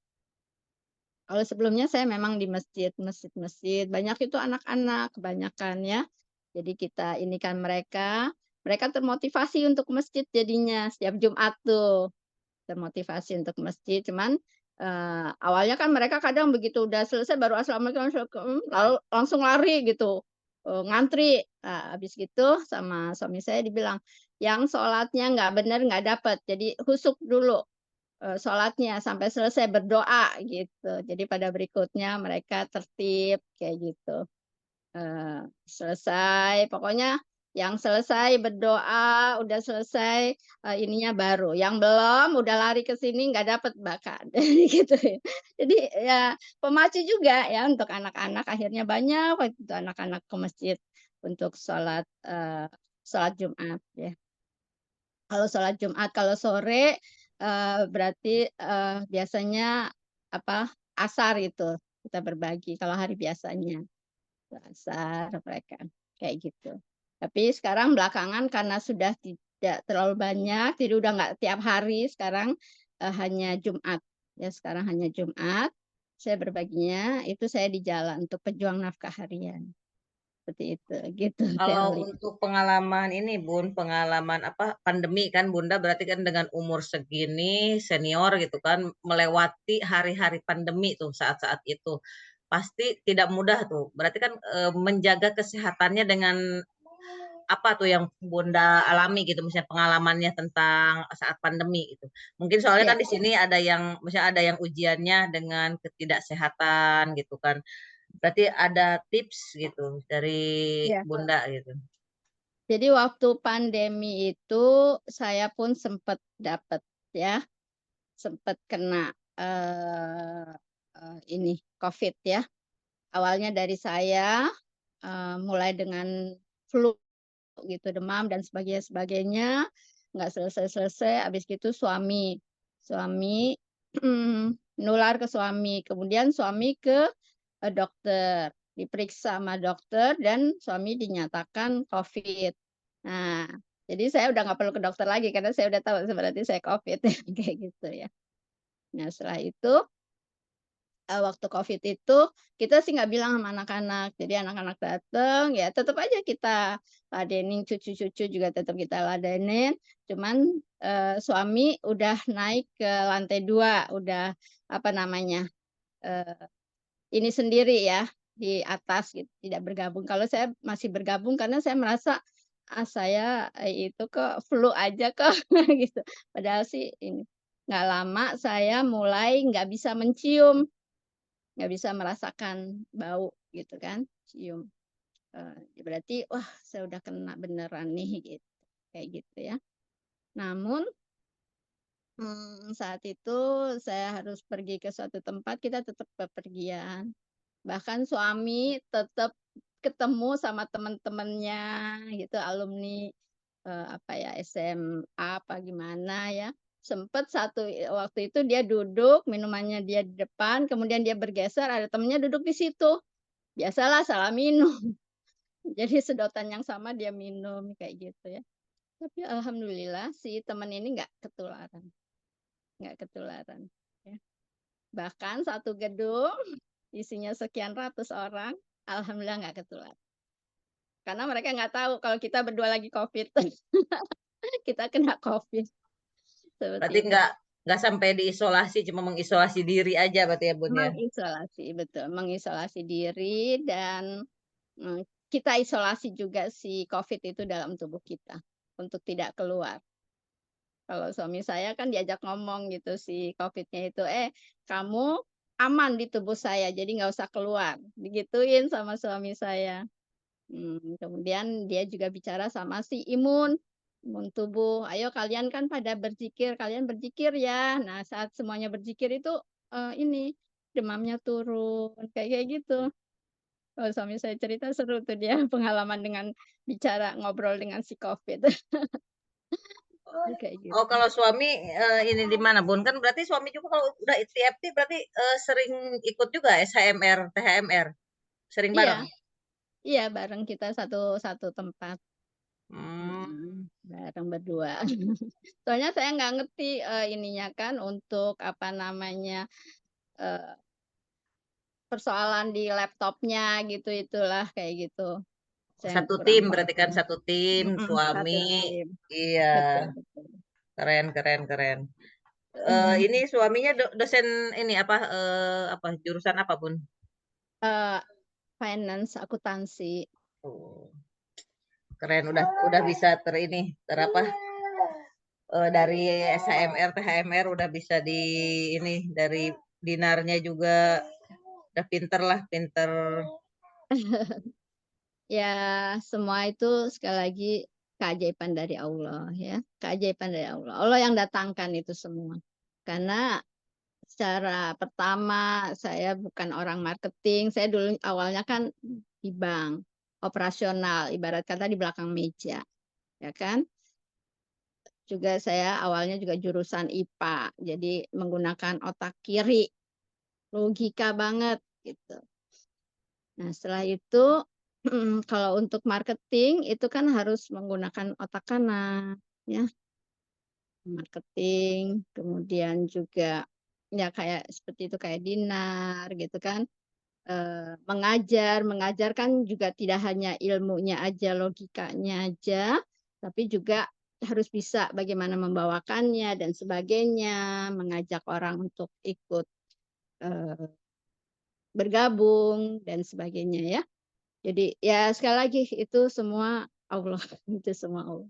Speaker 1: Kalau sebelumnya saya memang di masjid-masjid, banyak itu anak-anak kebanyakan ya. Jadi kita inikan mereka, mereka termotivasi untuk ke masjid jadinya setiap Jumat tuh, termotivasi untuk ke masjid. Cuman, awalnya kan mereka kadang begitu udah selesai baru assalamualaikum, lalu langsung lari gitu, ngantri. Nah, habis gitu sama suami saya dibilang, "Yang sholatnya nggak bener nggak dapet, jadi husuk dulu." Sholatnya sampai selesai berdoa gitu. Jadi pada berikutnya mereka tertib kayak gitu. Selesai pokoknya yang selesai berdoa, udah selesai, ininya baru, yang belum udah lari ke sini nggak dapet bahkan, gitu ya. Jadi ya pemacu juga ya untuk anak-anak, akhirnya banyak waktu itu anak-anak ke masjid untuk sholat Jumat ya. Kalau sholat Jumat, kalau sore, berarti, biasanya apa, asar itu kita berbagi kalau hari biasanya, asar mereka, kayak gitu. Tapi sekarang belakangan karena sudah tidak terlalu banyak, jadi udah nggak tiap hari sekarang, hanya Jumat, ya sekarang hanya Jumat, saya berbaginya itu saya di jalan untuk pejuang nafkah harian, seperti itu, gitu Teh
Speaker 2: Kalau
Speaker 1: Oli.
Speaker 2: untuk pengalaman ini Bun, pengalaman apa, pandemi kan Bunda berarti kan dengan umur segini, senior gitu kan, melewati hari-hari pandemi tuh saat-saat itu. Pasti tidak mudah tuh. Berarti kan, menjaga kesehatannya dengan apa tuh yang Bunda alami gitu, misalnya pengalamannya tentang saat pandemi gitu? Mungkin soalnya
Speaker 1: Ya,
Speaker 2: kan di sini ada yang misalnya ada yang ujiannya dengan ketidaksehatan gitu kan. Berarti ada tips gitu dari
Speaker 1: ya.
Speaker 2: Bunda gitu.
Speaker 1: Jadi waktu pandemi itu saya pun sempat dapat ya, sempat kena, eee ini Covid ya. Awalnya dari saya, mulai dengan flu gitu, demam dan sebagainya, nggak selesai-selesai, habis gitu suami suami nular ke suami, kemudian suami ke, dokter, diperiksa sama dokter dan suami dinyatakan Covid. Nah, jadi saya udah nggak perlu ke dokter lagi karena saya udah tahu berarti saya Covid kayak gitu ya. Nah, setelah itu waktu Covid itu, kita sih nggak bilang sama anak-anak. Jadi anak-anak dateng, ya tetep aja kita ladenin, cucu-cucu juga tetap kita ladenin. Cuman, suami udah naik ke lantai 2, udah, apa namanya, eh, ini sendiri ya di atas gitu, tidak bergabung. Kalau saya masih bergabung karena saya merasa saya itu kok flu aja kok gitu. Padahal sih ini nggak lama saya mulai nggak bisa mencium, nggak bisa merasakan bau gitu kan, cium. Berarti wah saya udah kena beneran nih gitu, kayak gitu ya. Namun saat itu saya harus pergi ke suatu tempat, kita tetap bepergian. Bahkan suami tetap ketemu sama teman-temannya gitu, alumni apa ya SMA apa gimana ya. Sempet waktu itu dia duduk, minumannya dia di depan, kemudian dia bergeser, ada temennya duduk di situ. Biasalah salah minum. Jadi sedotan yang sama dia minum kayak gitu ya. Tapi alhamdulillah si teman ini nggak ketularan. Ya. Bahkan satu gedung isinya sekian ratus orang, alhamdulillah nggak ketularan. Karena mereka nggak tahu kalau kita berdua lagi COVID. Kita kena COVID. Seperti
Speaker 2: Berarti
Speaker 1: itu.
Speaker 2: nggak sampai diisolasi, cuma mengisolasi diri aja berarti ya Bun ya.
Speaker 1: Mengisolasi, betul. Mengisolasi diri dan kita isolasi juga si COVID itu dalam tubuh kita untuk tidak keluar. Kalau suami saya kan diajak ngomong gitu si COVID-nya itu, kamu aman di tubuh saya, jadi nggak usah keluar. Digituin sama suami saya. Kemudian dia juga bicara sama si imun tubuh. Ayo kalian kan pada berzikir, kalian berzikir ya. Nah saat semuanya berzikir itu ini demamnya turun, kayak gitu. Kalau suami saya cerita seru tuh dia pengalaman dengan bicara ngobrol dengan si COVID. Kayak
Speaker 2: Oh,
Speaker 1: gitu.
Speaker 2: kalau suami ini di mana Bun? Kan berarti suami juga kalau udah TFT berarti sering ikut juga SHMR, THMR, sering
Speaker 1: Iya,
Speaker 2: bareng.
Speaker 1: iya bareng kita satu satu tempat.
Speaker 2: Hmm.
Speaker 1: Bareng berdua. Soalnya saya nggak ngerti ininya kan untuk apa namanya eh, persoalan di laptopnya gitu itulah kayak gitu. Saya
Speaker 2: Satu
Speaker 1: kurang
Speaker 2: tim berarti kan
Speaker 1: paham.
Speaker 2: satu tim,
Speaker 1: Satu
Speaker 2: suami.
Speaker 1: tim.
Speaker 2: Iya,
Speaker 1: Betul, betul.
Speaker 2: keren keren keren. Ini suaminya dosen ini apa jurusan apa Bun?
Speaker 1: Eh, Finance akuntansi.
Speaker 2: Oh, keren udah bisa terapa dari SHMR THMR udah bisa di ini dari dinarnya juga udah pinter lah pinter.
Speaker 1: Ya, semua itu sekali lagi keajaiban dari Allah ya. Keajaiban dari Allah. Allah yang datangkan itu semua. Karena secara pertama saya bukan orang marketing, saya dulu awalnya kan di bank, operasional, ibarat kata di belakang meja, ya kan? Juga saya awalnya juga jurusan IPA, jadi menggunakan otak kiri, logika banget gitu. Nah, setelah itu kalau untuk marketing itu kan harus menggunakan otak kanan, ya, marketing, kemudian juga ya kayak seperti itu kayak dinar gitu kan. Mengajar kan juga tidak hanya ilmunya aja, logikanya aja, tapi juga harus bisa bagaimana membawakannya dan sebagainya, mengajak orang untuk ikut eh, bergabung dan sebagainya ya. Jadi ya sekali lagi itu semua Allah, itu semua Allah.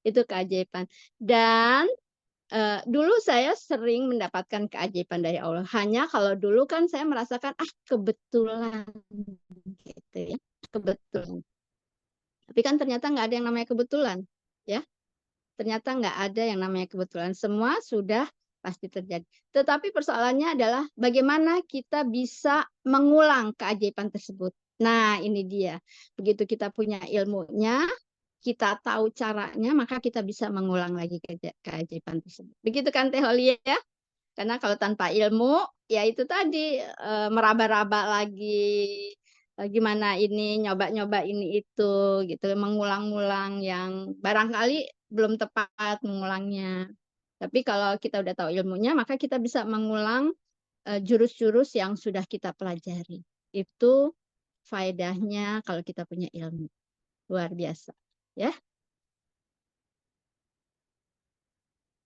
Speaker 1: Itu keajaiban. Dan dulu saya sering mendapatkan keajaiban dari Allah. Hanya kalau dulu kan saya merasakan kebetulan gitu ya, kebetulan. Tapi kan ternyata nggak ada yang namanya kebetulan, ya. Ternyata nggak ada yang namanya kebetulan. Semua sudah pasti terjadi. Tetapi persoalannya adalah bagaimana kita bisa mengulang keajaiban tersebut. Nah, ini dia. Begitu kita punya ilmunya, kita tahu caranya, maka kita bisa mengulang lagi keajaiban tersebut. Begitu kan Teh Holi ya? Karena kalau tanpa ilmu, ya itu tadi meraba-raba lagi, gimana ini, nyoba-nyoba ini itu, gitu, mengulang-ulang yang barangkali belum tepat mengulangnya. Tapi kalau kita udah tahu ilmunya, maka kita bisa mengulang jurus-jurus yang sudah kita pelajari. Itu faedahnya kalau kita punya ilmu. Luar biasa. Ya.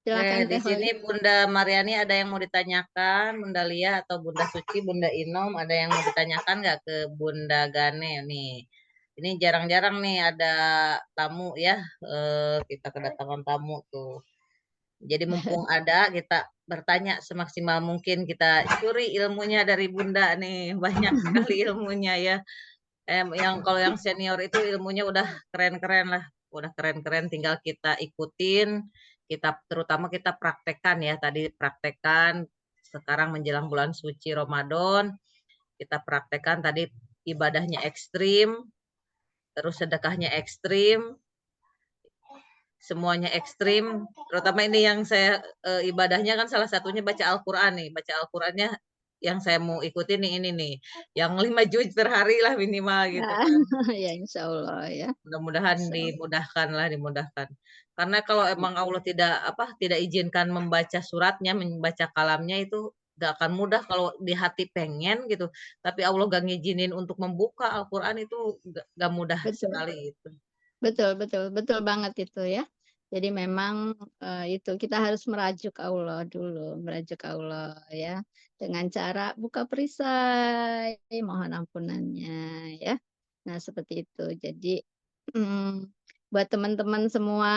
Speaker 1: Silakan
Speaker 2: di
Speaker 1: Teh Holi.
Speaker 2: sini Bunda Mariani ada yang mau ditanyakan, Bunda Lia atau Bunda Suci, Bunda Inom ada yang mau ditanyakan nggak ke Bunda Gane nih? Ini jarang-jarang nih ada tamu ya, kita kedatangan tamu tuh. Jadi mumpung ada kita bertanya semaksimal mungkin, kita curi ilmunya dari Bunda nih, banyak sekali ilmunya ya. Yang kalau yang senior itu ilmunya udah keren-keren lah, udah keren-keren, tinggal kita ikutin, terutama kita praktekkan ya, tadi praktekkan sekarang menjelang bulan suci Ramadan, kita praktekkan tadi ibadahnya ekstrim, terus sedekahnya ekstrim, semuanya ekstrim, terutama ini yang saya ibadahnya kan salah satunya baca Al-Quran nih, baca Al-Qurannya yang saya mau ikutin nih ini nih, yang 5 juz per hari lah minimal gitu kan.
Speaker 1: Ya insya Allah ya.
Speaker 2: Mudah-mudahan dimudahkan lah, dimudahkan. Karena kalau emang Allah tidak izinkan membaca suratnya, membaca kalamnya itu gak akan mudah kalau di hati pengen gitu. Tapi Allah gak ngizinin untuk membuka Al-Quran itu gak mudah
Speaker 1: Betul.
Speaker 2: sekali itu.
Speaker 1: Betul banget itu ya. Jadi memang itu kita harus merajuk Allah dulu, merajuk Allah ya, dengan cara buka perisai, mohon ampunannya ya. Nah seperti itu. Jadi buat teman-teman semua,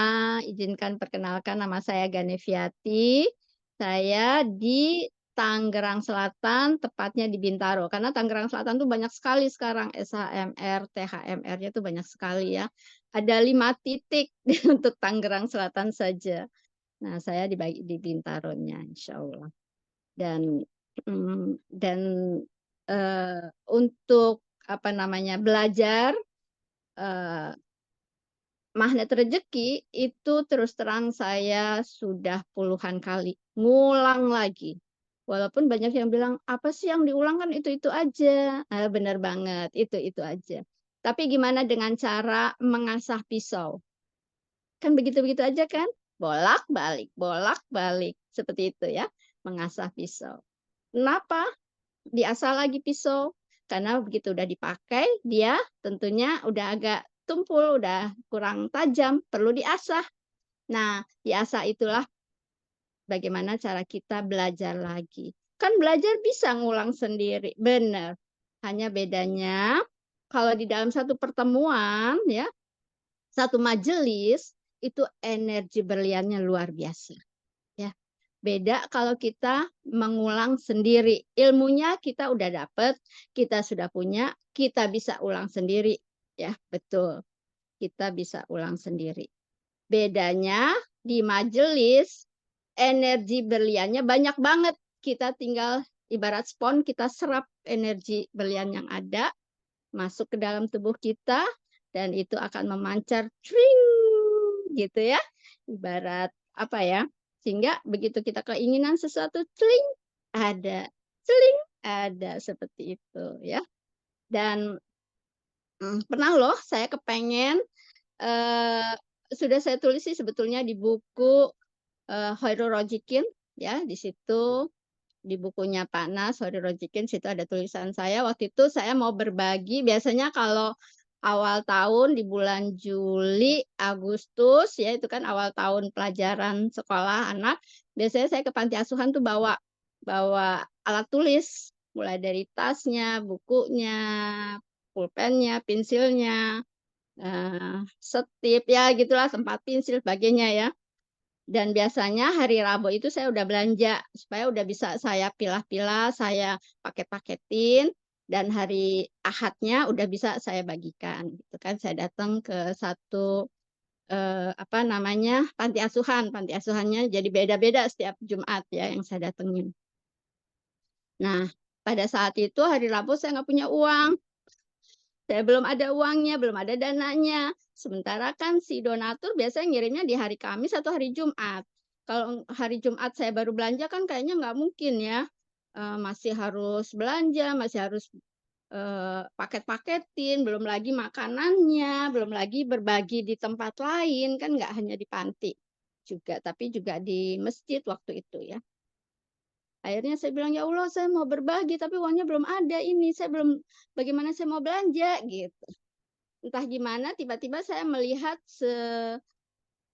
Speaker 1: izinkan perkenalkan nama saya Ganeviati. Saya di Tangerang Selatan, tepatnya di Bintaro. Karena Tangerang Selatan tuh banyak sekali sekarang SHMR, THMR-nya tuh banyak sekali ya. Ada 5 titik untuk Tangerang Selatan saja. Nah, saya dibagi di Bintaronya, insya Allah. Dan untuk apa namanya belajar magnet rezeki itu terus terang saya sudah puluhan kali ngulang lagi. Walaupun banyak yang bilang apa sih yang diulang kan itu aja. Benar banget, itu aja. Tapi gimana dengan cara mengasah pisau? Kan begitu-begitu aja kan? Bolak-balik seperti itu ya, mengasah pisau. Kenapa diasah lagi pisau? Karena begitu udah dipakai, dia tentunya udah agak tumpul, udah kurang tajam, perlu diasah. Nah, diasah itulah bagaimana cara kita belajar lagi. Kan belajar bisa ngulang sendiri, benar. Hanya bedanya kalau di dalam satu pertemuan ya, satu majelis itu energi berliannya luar biasa. Ya, beda kalau kita mengulang sendiri. Ilmunya kita udah dapat, kita sudah punya, kita bisa ulang sendiri. Ya, betul. Kita bisa ulang sendiri. Bedanya di majelis, energi berliannya banyak banget. Kita tinggal ibarat spons, kita serap energi berlian yang ada, masuk ke dalam tubuh kita, dan itu akan memancar, tring, gitu ya. Ibarat apa ya, sehingga begitu kita keinginan sesuatu, celing, ada seperti itu ya. Dan pernah loh saya kepengen sudah saya tulis sih sebetulnya di buku Khairul Rozikin ya, di situ di bukunya Pak Nas Khairul Rozikin, situ ada tulisan saya. Waktu itu saya mau berbagi, biasanya kalau awal tahun di bulan Juli, Agustus ya, itu kan awal tahun pelajaran sekolah anak, biasanya saya ke panti asuhan tuh bawa bawa alat tulis, mulai dari tasnya, bukunya, pulpennya, pensilnya, setip ya gitulah, tempat pensil sebagainya ya. Dan biasanya hari Rabu itu saya udah belanja supaya udah bisa saya pilah-pilah, saya paket-paketin, dan hari Ahadnya udah bisa saya bagikan gitu kan. Saya datang ke satu apa namanya panti asuhan, panti asuhannya jadi beda-beda setiap Jumat ya yang saya datengin. Nah, pada saat itu hari Rabu saya nggak punya uang. Saya belum ada uangnya, belum ada dananya. Sementara kan si donatur biasanya ngirimnya di hari Kamis atau hari Jumat. Kalau hari Jumat saya baru belanja kan kayaknya nggak mungkin ya. Masih harus belanja, masih harus paket-paketin, belum lagi makanannya, belum lagi berbagi di tempat lain, kan nggak hanya di panti juga, tapi juga di masjid waktu itu ya. Akhirnya saya bilang, ya Allah saya mau berbagi tapi uangnya belum ada ini, saya belum, bagaimana saya mau belanja gitu. Entah gimana tiba-tiba saya melihat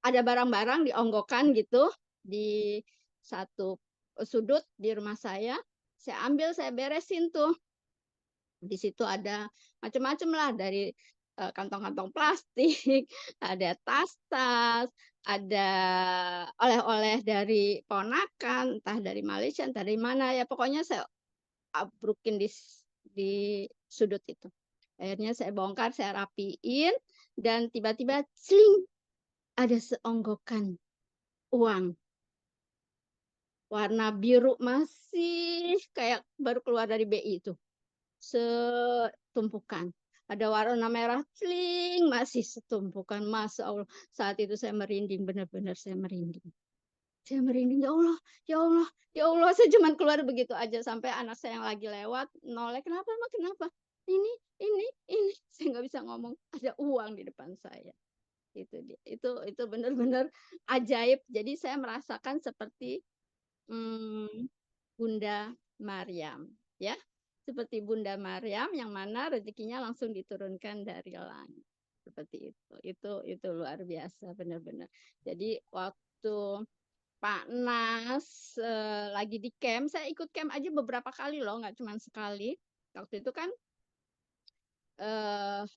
Speaker 1: ada barang-barang dionggokan gitu di satu sudut di rumah saya ambil, saya beresin tuh. Di situ ada macam-macam lah, dari kantong-kantong plastik, ada tas-tas, ada oleh-oleh dari ponakan, entah dari Malaysia, entah dari mana ya, pokoknya saya abrukin di sudut itu. Akhirnya saya bongkar, saya rapiin, dan tiba-tiba sling, ada seonggokan uang warna biru, masih kayak baru keluar dari BI itu, setumpukan. Ada warna merah, cling, masih setumpukan. Masya Allah, saat itu saya merinding, benar-benar saya merinding. Saya merinding, ya Allah, ya Allah, ya Allah. Saya cuma keluar begitu aja, sampai anak saya yang lagi lewat noleh, kenapa, Mak, kenapa? Ini. Saya nggak bisa ngomong, ada uang di depan saya. Itu dia. Itu benar-benar ajaib. Jadi saya merasakan seperti Bunda Maryam, ya, seperti Bunda Maryam yang mana rezekinya langsung diturunkan dari langit, seperti itu luar biasa benar-benar. Jadi waktu Pak Nas lagi di camp, saya ikut camp aja beberapa kali loh, nggak cuma sekali. Waktu itu kan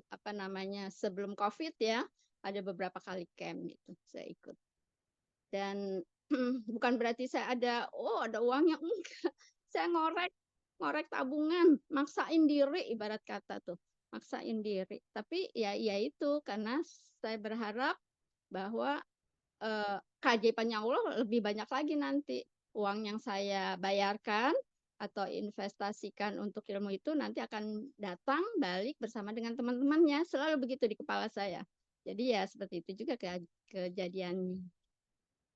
Speaker 1: apa namanya, sebelum COVID ya, ada beberapa kali camp gitu saya ikut. Dan bukan berarti saya ada uangnya, enggak. Saya ngorek tabungan, maksain diri, ibarat kata tuh, maksain diri. Tapi ya itu, karena saya berharap bahwa keajaibannya Allah lebih banyak lagi nanti. Uang yang saya bayarkan atau investasikan untuk ilmu itu nanti akan datang balik bersama dengan teman-temannya. Selalu begitu di kepala saya. Jadi ya seperti itu juga kejadiannya.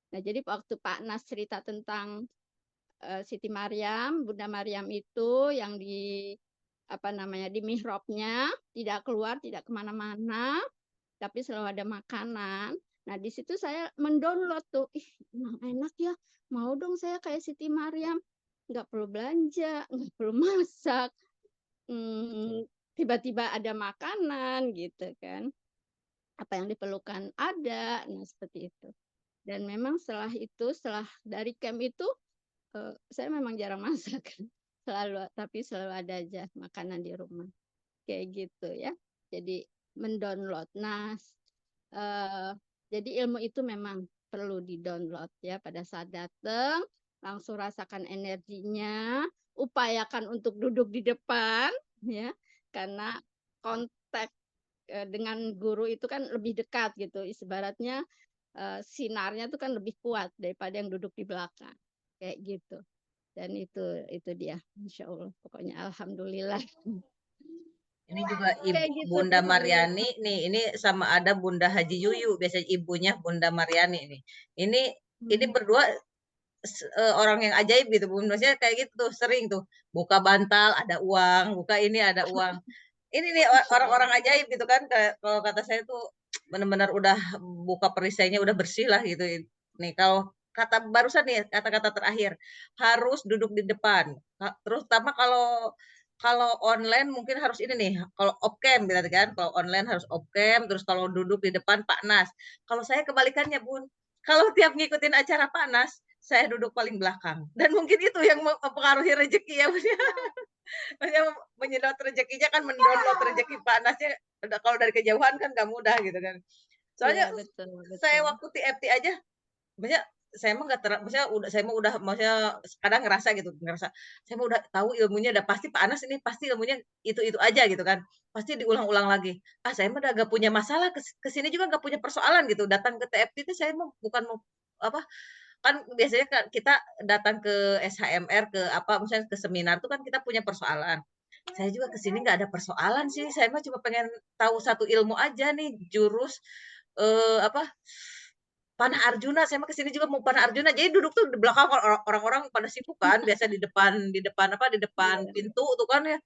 Speaker 1: Nah, jadi waktu Pak Nas cerita tentang Siti Maryam, Bunda Maryam itu yang di apa namanya, di mihrabnya, tidak keluar, tidak kemana-mana, tapi selalu ada makanan. Nah, di situ saya mendownload tuh, emang enak ya, mau dong saya kayak Siti Maryam, nggak perlu belanja, nggak perlu masak, tiba-tiba ada makanan gitu kan, apa yang diperlukan ada, nah seperti itu. Dan memang setelah dari camp itu saya memang jarang masak, tapi selalu ada aja makanan di rumah, kayak gitu ya. Jadi mendownload. Nah, jadi ilmu itu memang perlu di-download ya, pada saat datang langsung rasakan energinya, upayakan untuk duduk di depan ya, karena kontak dengan guru itu kan lebih dekat gitu, ibaratnya sinarnya tuh kan lebih kuat daripada yang duduk di belakang, kayak gitu. Dan itu dia, Masya Allah, pokoknya alhamdulillah.
Speaker 2: Ini juga
Speaker 1: Kayak gitu
Speaker 2: Bunda
Speaker 1: tuh.
Speaker 2: Maryani nih, ini sama ada Bunda Haji Yuyu, biasanya ibunya Bunda Maryani nih. Ini berdua orang yang ajaib gitu, Bu. Maksudnya kayak gitu tuh, sering tuh buka bantal ada uang, buka ini ada uang. Ini nih orang-orang ajaib gitu kan, kalau kata saya tuh benar-benar udah buka perisainya udah bersih lah gitu. Nih kalau kata barusan nih, kata-kata terakhir, harus duduk di depan. Terutama kalau kalau online mungkin harus ini nih, kalau off-cam berarti kan, kalau online harus off-cam, terus kalau duduk di depan Pak Nas. Kalau saya kebalikannya, Bun. Kalau tiap ngikutin acara Pak Nas, saya duduk paling belakang. Dan mungkin itu yang mempengaruhi rezeki ya, Bun. Maksudnya menyedot rezekinya kan, mendownload rezeki Pak Nasnya, kalau dari kejauhan kan nggak mudah gitu kan. Soalnya
Speaker 1: Iya, betul,
Speaker 2: saya
Speaker 1: betul.
Speaker 2: waktu TFT aja, maksudnya saya mah nggak maksudnya saya mah udah, maksudnya kadang ngerasa saya mah udah tahu ilmunya, udah pasti Pak Anas ini pasti ilmunya itu aja gitu kan, pasti diulang-ulang lagi. Saya mah udah nggak punya masalah, kesini juga nggak punya persoalan gitu, datang ke TFT itu saya mah bukan mau apa, kan biasanya kita datang ke SHMR, ke apa, misalnya ke seminar tuh kan kita punya persoalan. Saya juga kesini nggak ada persoalan sih, saya mah cuma pengen tahu satu ilmu aja nih, jurus apa, panah Arjuna. Saya mah kesini juga mau panah Arjuna. Jadi duduk tuh di belakang, orang-orang pada sibuk kan, biasa di depan apa, di depan
Speaker 1: Iya.
Speaker 2: pintu tuh kan ya,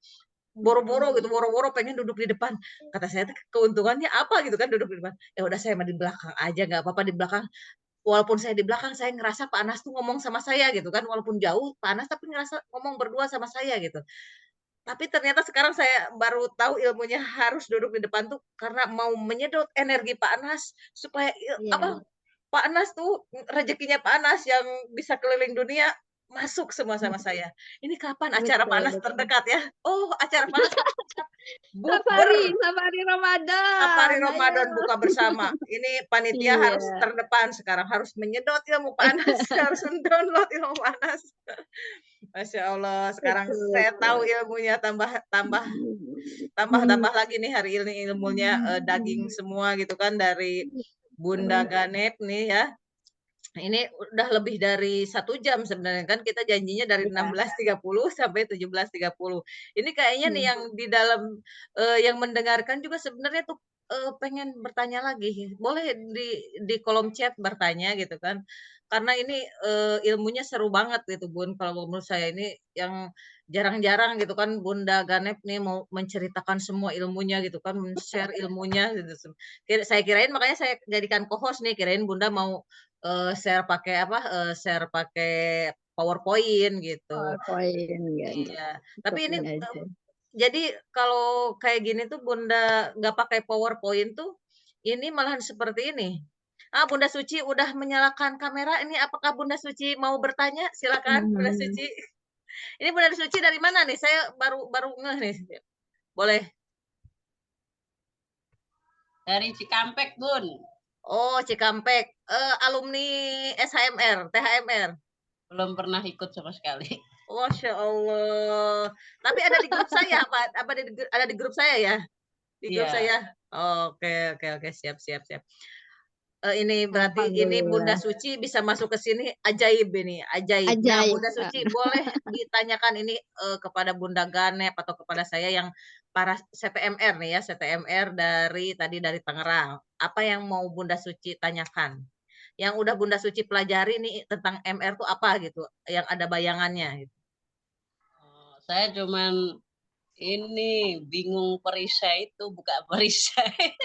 Speaker 2: boro-boro gitu, boro-boro pengen duduk di depan. Kata saya tuh keuntungannya apa gitu kan duduk di depan. Ya udah saya mah di belakang aja, nggak apa-apa di belakang. Walaupun saya di belakang, saya ngerasa Pak Anas tuh ngomong sama saya gitu kan, walaupun jauh Pak Anas tapi ngerasa ngomong berdua sama saya gitu. Tapi ternyata sekarang saya baru tahu ilmunya harus duduk di depan tuh karena mau menyedot energi Pak Anas supaya
Speaker 1: Iya.
Speaker 2: apa, Pak Anas tuh rezekinya Pak Anas yang bisa keliling dunia masuk semua sama saya. Ini kapan acara Pak
Speaker 1: Betul,
Speaker 2: Anas
Speaker 1: betul.
Speaker 2: terdekat ya? Oh, acara Pak Anas terdekat.
Speaker 1: Safari,
Speaker 2: Bukber.
Speaker 1: safari
Speaker 2: Safari
Speaker 1: Ramadan. Ayo.
Speaker 2: Ramadan buka bersama. Ini panitia
Speaker 1: Iya,
Speaker 2: harus terdepan sekarang, harus menyedot ilmu Pak Anas, harus mendownload ilmu Pak Anas. Masya Allah, sekarang
Speaker 1: betul,
Speaker 2: saya tahu
Speaker 1: betul.
Speaker 2: ilmunya tambah tambah tambah lagi nih hari ini ilmunya daging semua gitu kan dari Bunda Ganep nih ya. Ini udah lebih dari 1 jam sebenarnya kan kita janjinya dari
Speaker 1: Iya.
Speaker 2: 16.30 sampai 17.30. Ini kayaknya nih
Speaker 1: Hmm.
Speaker 2: yang di dalam yang mendengarkan juga sebenarnya tuh pengen bertanya lagi. Boleh di kolom chat bertanya gitu kan. Karena ini ilmunya seru banget gitu Bun. Kalau menurut saya ini yang jarang-jarang gitu kan Bunda Ganep nih mau menceritakan semua ilmunya gitu kan, men-share ilmunya gitu. Saya kirain makanya saya jadikan co-host nih, kirain Bunda mau share pakai apa, share pakai PowerPoint gitu.
Speaker 1: PowerPoint gitu.
Speaker 2: Iya, tapi ini,
Speaker 1: Ikutin aja.
Speaker 2: jadi kalau kayak gini tuh Bunda nggak pakai PowerPoint tuh, ini malahan seperti ini. Ah, Bunda Suci udah menyalakan kamera, ini apakah Bunda Suci mau bertanya? Silakan Bunda
Speaker 1: Hmm.
Speaker 2: Suci. Ini Bunda Suci dari mana nih? Saya baru baru ngeh nih. Boleh.
Speaker 4: Dari Cikampek, Bun.
Speaker 2: Oh, Cikampek. Alumni SHMR, THMR.
Speaker 4: Belum pernah ikut sama sekali.
Speaker 2: Masya Allah. Tapi ada di grup saya, Pak. Apa ada di grup saya ya? Di grup
Speaker 4: Iya.
Speaker 2: saya. Oke, oke, oke. Siap, siap, siap. Ini berarti ini Bunda
Speaker 1: Alhamdulillah.
Speaker 2: Suci bisa masuk ke sini ajaib ini, ajaib. Nah,
Speaker 1: Ajaib.
Speaker 2: Bunda Suci boleh ditanyakan ini kepada Bunda Ganep atau kepada saya yang para CTMR nih ya, CTMR dari tadi dari Tangerang. Apa yang mau Bunda Suci tanyakan? Yang udah Bunda Suci pelajari nih tentang MR tuh apa gitu, yang ada bayangannya gitu.
Speaker 4: Saya cuman ini bingung perisai itu buka perisai.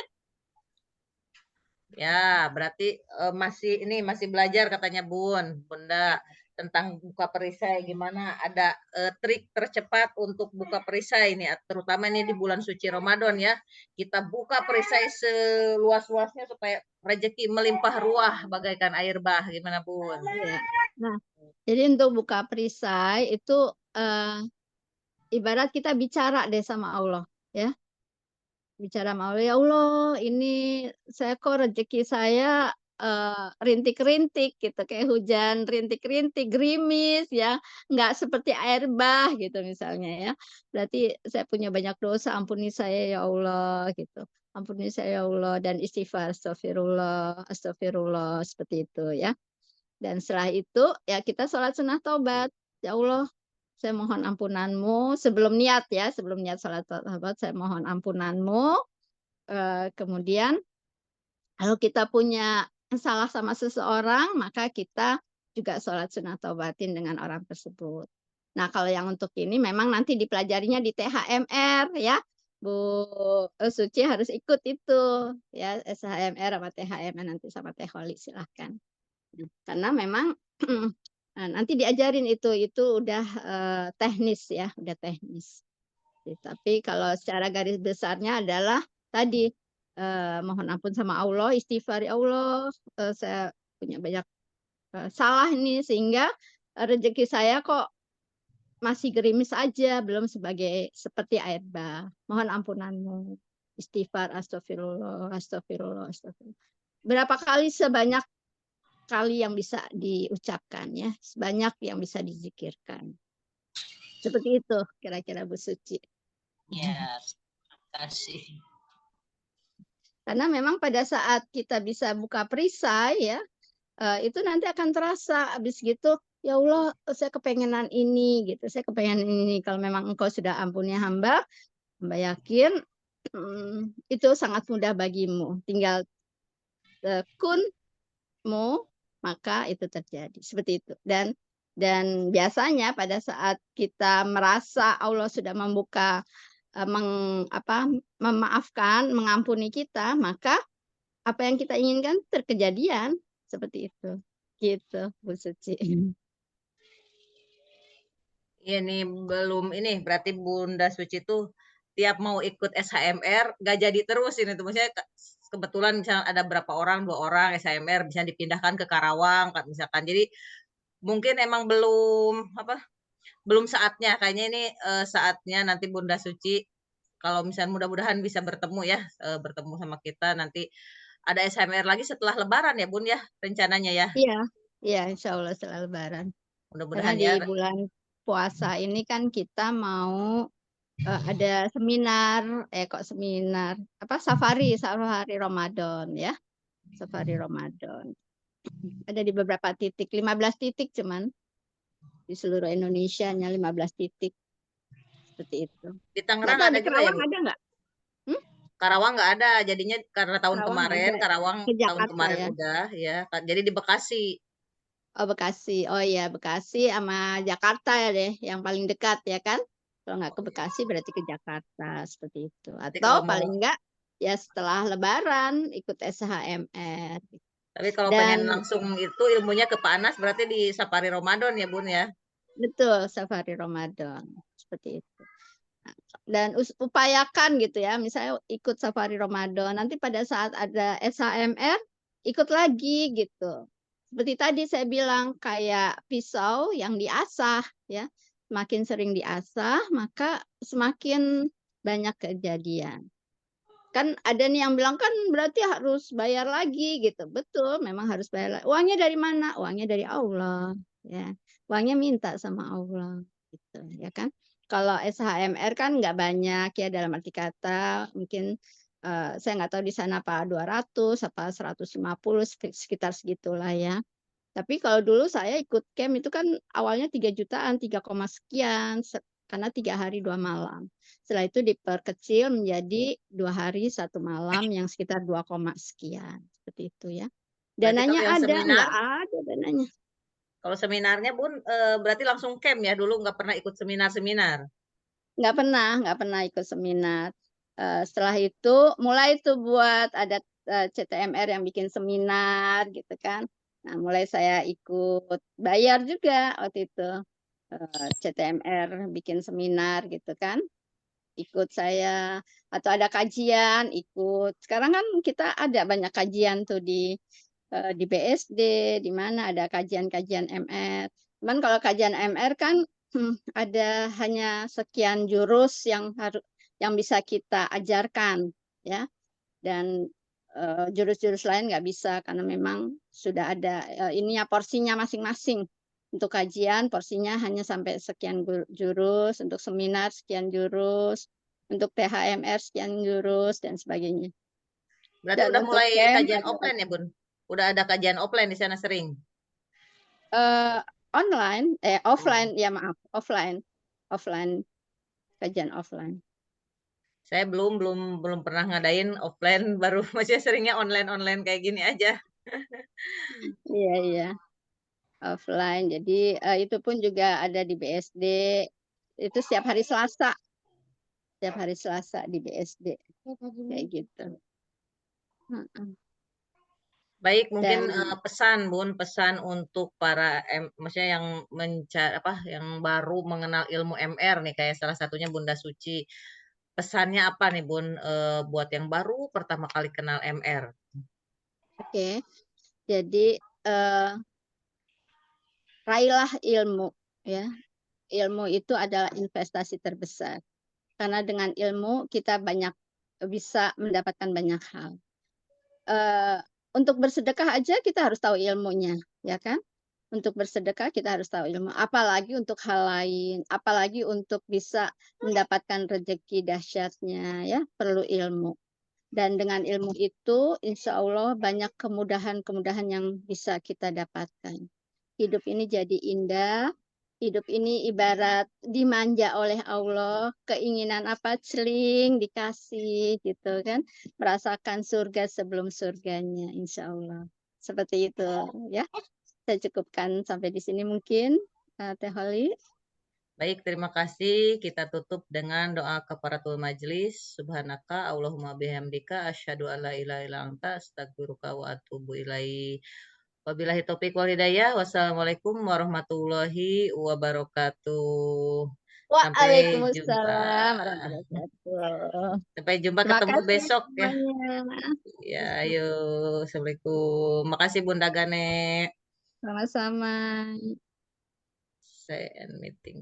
Speaker 2: Ya, berarti masih belajar katanya Bunda tentang buka perisai gimana ada trik tercepat untuk buka perisai ini terutama ini di bulan suci Ramadan ya. Kita buka perisai seluas-luasnya supaya rezeki melimpah ruah bagaikan air bah. Gimana Bun?
Speaker 1: Iya. Nah, jadi untuk buka perisai itu eh, ibarat kita bicara deh sama Allah, ya. Bicara sama Allah, ya Allah, ini saya kok rezeki saya rintik-rintik gitu, kayak hujan rintik-rintik, gerimis ya, nggak seperti air bah gitu misalnya ya. Berarti saya punya banyak dosa, ampuni saya ya Allah gitu. Ampuni saya ya Allah dan istighfar, astagfirullah, astagfirullah seperti itu ya. Dan setelah itu ya kita sholat sunnah taubat. Ya Allah, saya mohon ampunanmu sebelum niat ya, sebelum niat sholat taubat saya mohon ampunanmu. Kemudian kalau kita punya salah sama seseorang, maka kita juga sholat sunnah taubatin dengan orang tersebut. Nah, kalau yang untuk ini memang nanti dipelajarinya di THMR ya. Bu Suci harus ikut itu ya, SHMR sama THMR nanti sama Teh Holi silahkan. Karena memang nanti diajarin itu udah teknis ya, udah teknis. Tapi kalau secara garis besarnya adalah tadi mohon ampun sama Allah, istighfar ya Allah, saya punya banyak salah ini sehingga rezeki saya kok masih gerimis aja, belum seperti air bah. Mohon ampunanmu. Istighfar, astagfirullah, astagfirullah, astagfirullah. Berapa kali sebanyak kali yang bisa diucapkan ya, sebanyak yang bisa dizikirkan. Seperti itu kira-kira Bu Suci.
Speaker 4: Ya, terima kasih.
Speaker 1: Karena memang pada saat kita bisa buka perisai ya, itu nanti akan terasa habis gitu, ya Allah saya kepengenan ini gitu, saya kepengen ini. Kalau memang engkau sudah ampuni hamba yakin itu sangat mudah bagimu. Tinggal tekunmu maka itu terjadi seperti itu. Dan biasanya pada saat kita merasa Allah sudah membuka memaafkan, mengampuni kita, maka apa yang kita inginkan terkejadian seperti itu. Gitu, Bu Suci.
Speaker 2: Ini belum ini berarti Bunda Suci tuh tiap mau ikut SHMR gak jadi terus ini tuh maksudnya kebetulan misalnya ada berapa orang, 2 orang SHMR bisa dipindahkan ke Karawang kan misalkan. Jadi mungkin emang belum saatnya, kayaknya ini, saatnya nanti Bunda Suci kalau misalnya mudah-mudahan bisa bertemu ya, bertemu sama kita nanti ada SHMR lagi setelah lebaran ya, Bun, ya, rencananya ya?
Speaker 1: Iya, iya insya Allah setelah Lebaran. Karena
Speaker 2: Mudah-mudahan
Speaker 1: di
Speaker 2: ya.
Speaker 1: bulan puasa ini kan kita mau ada seminar, seminar, safari Ramadan ya, safari Ramadan. Ada di beberapa titik, 15 titik cuman di seluruh Indonesia hanya 15 titik seperti itu.
Speaker 2: Di
Speaker 1: Nggak
Speaker 2: Tangerang
Speaker 1: tahu
Speaker 2: ada
Speaker 1: di
Speaker 2: juga ya,
Speaker 1: Kerawang
Speaker 2: Bu?
Speaker 1: ada nggak? Hmm?
Speaker 2: Karawang nggak ada, jadinya karena tahun
Speaker 1: Kerawang nggak
Speaker 2: kemarin,
Speaker 1: ada.
Speaker 2: Karawang
Speaker 1: Ke
Speaker 2: tahun
Speaker 1: Jakarta
Speaker 2: kemarin
Speaker 1: ya.
Speaker 2: udah ya, jadi di Bekasi.
Speaker 1: Oh Bekasi, oh iya Bekasi sama Jakarta ya deh, yang paling dekat ya kan? Kalau nggak ke Bekasi berarti ke Jakarta seperti itu.
Speaker 2: Nanti
Speaker 1: Atau
Speaker 2: kalau mau
Speaker 1: paling enggak ya setelah Lebaran ikut SHMR.
Speaker 2: Tapi kalau pengen
Speaker 1: Dan
Speaker 2: langsung itu ilmunya kepanas berarti di Safari Ramadan ya, Bun, ya?
Speaker 1: betul safari Ramadan seperti itu. Dan upayakan gitu ya, misalnya ikut safari Ramadan, nanti pada saat ada SHMR ikut lagi gitu. Seperti tadi saya bilang kayak pisau yang diasah ya, semakin sering diasah maka semakin banyak kejadian. Kan ada nih yang bilang kan berarti harus bayar lagi gitu. Betul, memang harus bayar. Uangnya dari mana? Uangnya dari Allah ya. Uangnya minta sama Allah gitu ya kan. Kalau SHMR kan nggak banyak ya dalam arti kata mungkin saya nggak tahu di sana apa 200 apa 150 sekitar segitulah ya. Tapi kalau dulu saya ikut camp itu kan awalnya 3 jutaan, 3, sekian karena 3 hari 2 malam. Setelah itu diperkecil menjadi 2 hari 1 malam yang sekitar 2, sekian seperti itu ya.
Speaker 2: Berarti kalau
Speaker 1: Dananya
Speaker 2: yang
Speaker 1: ada,
Speaker 2: seminar,
Speaker 1: enggak ada dananya.
Speaker 2: kalau seminarnya, Bun, berarti langsung camp ya, dulu nggak pernah ikut seminar-seminar?
Speaker 1: Nggak pernah ikut seminar. Setelah itu mulai tuh buat ada CTMR yang bikin seminar gitu kan. Nah, mulai saya ikut bayar juga waktu itu. CTMR bikin seminar gitu kan. Ikut saya atau ada kajian ikut. Sekarang kan kita ada banyak kajian tuh di BSD, di mana ada kajian-kajian MR. Cuman kalau kajian MR kan ada hanya sekian jurus yang bisa kita ajarkan ya dan jurus-jurus lain nggak bisa karena memang sudah ada ininya porsinya masing-masing. Untuk kajian porsinya hanya sampai sekian jurus, untuk seminar sekian jurus, untuk THMR sekian jurus dan sebagainya.
Speaker 2: Berarti
Speaker 1: Dan
Speaker 2: udah
Speaker 1: untuk
Speaker 2: mulai
Speaker 1: camp
Speaker 2: kajian
Speaker 1: ada
Speaker 2: offline ya, Bun? Udah ada kajian offline di sana sering?
Speaker 1: online,
Speaker 2: Oh.
Speaker 1: offline ya maaf, offline kajian offline.
Speaker 2: Saya belum pernah ngadain offline, baru masih seringnya online kayak gini aja.
Speaker 1: Iya iya offline. Jadi itu pun juga ada di BSD. Itu setiap hari Selasa di BSD kayak gitu.
Speaker 2: Baik, mungkin
Speaker 1: Dan
Speaker 2: pesan Bun, pesan untuk para maksudnya yang yang baru mengenal ilmu MR nih, kayak salah satunya Bunda Suci. Pesannya apa nih Bun, buat yang baru pertama kali kenal MR?
Speaker 1: oke, jadi raihlah ilmu ya. Ilmu itu adalah investasi terbesar. Karena dengan ilmu kita bisa mendapatkan banyak hal. Untuk bersedekah aja kita harus tahu ilmunya, ya kan? Untuk bersedekah kita harus tahu ilmu, apalagi untuk hal lain, apalagi untuk bisa mendapatkan rezeki dahsyatnya ya, perlu ilmu. Dan dengan ilmu itu insya Allah banyak kemudahan-kemudahan yang bisa kita dapatkan. Hidup ini jadi indah, hidup ini ibarat dimanja oleh Allah, keinginan apa celing dikasih gitu kan, merasakan surga sebelum surganya insya Allah. Seperti itu ya. Saya cukupkan sampai di sini mungkin Teh Holly.
Speaker 2: Baik, terima kasih. Kita tutup dengan doa kafaratul majlis. Subhanaka Allahumma bihamdika asyhadu alla ilaha illa anta astaghfiruka wa atubu ilaik. Wabillahi taufiq wal hidayah. Wassalamualaikum warahmatullahi wabarakatuh.
Speaker 1: Waalaikumsalam warahmatullahi wabarakatuh.
Speaker 2: Sampai jumpa,
Speaker 1: Terima
Speaker 2: ketemu
Speaker 1: kasih
Speaker 2: besok ya.
Speaker 1: semuanya.
Speaker 2: Ya, ayo. Assalamualaikum. Makasih Bunda Gane.
Speaker 1: Sama-sama.
Speaker 2: Saya end meeting.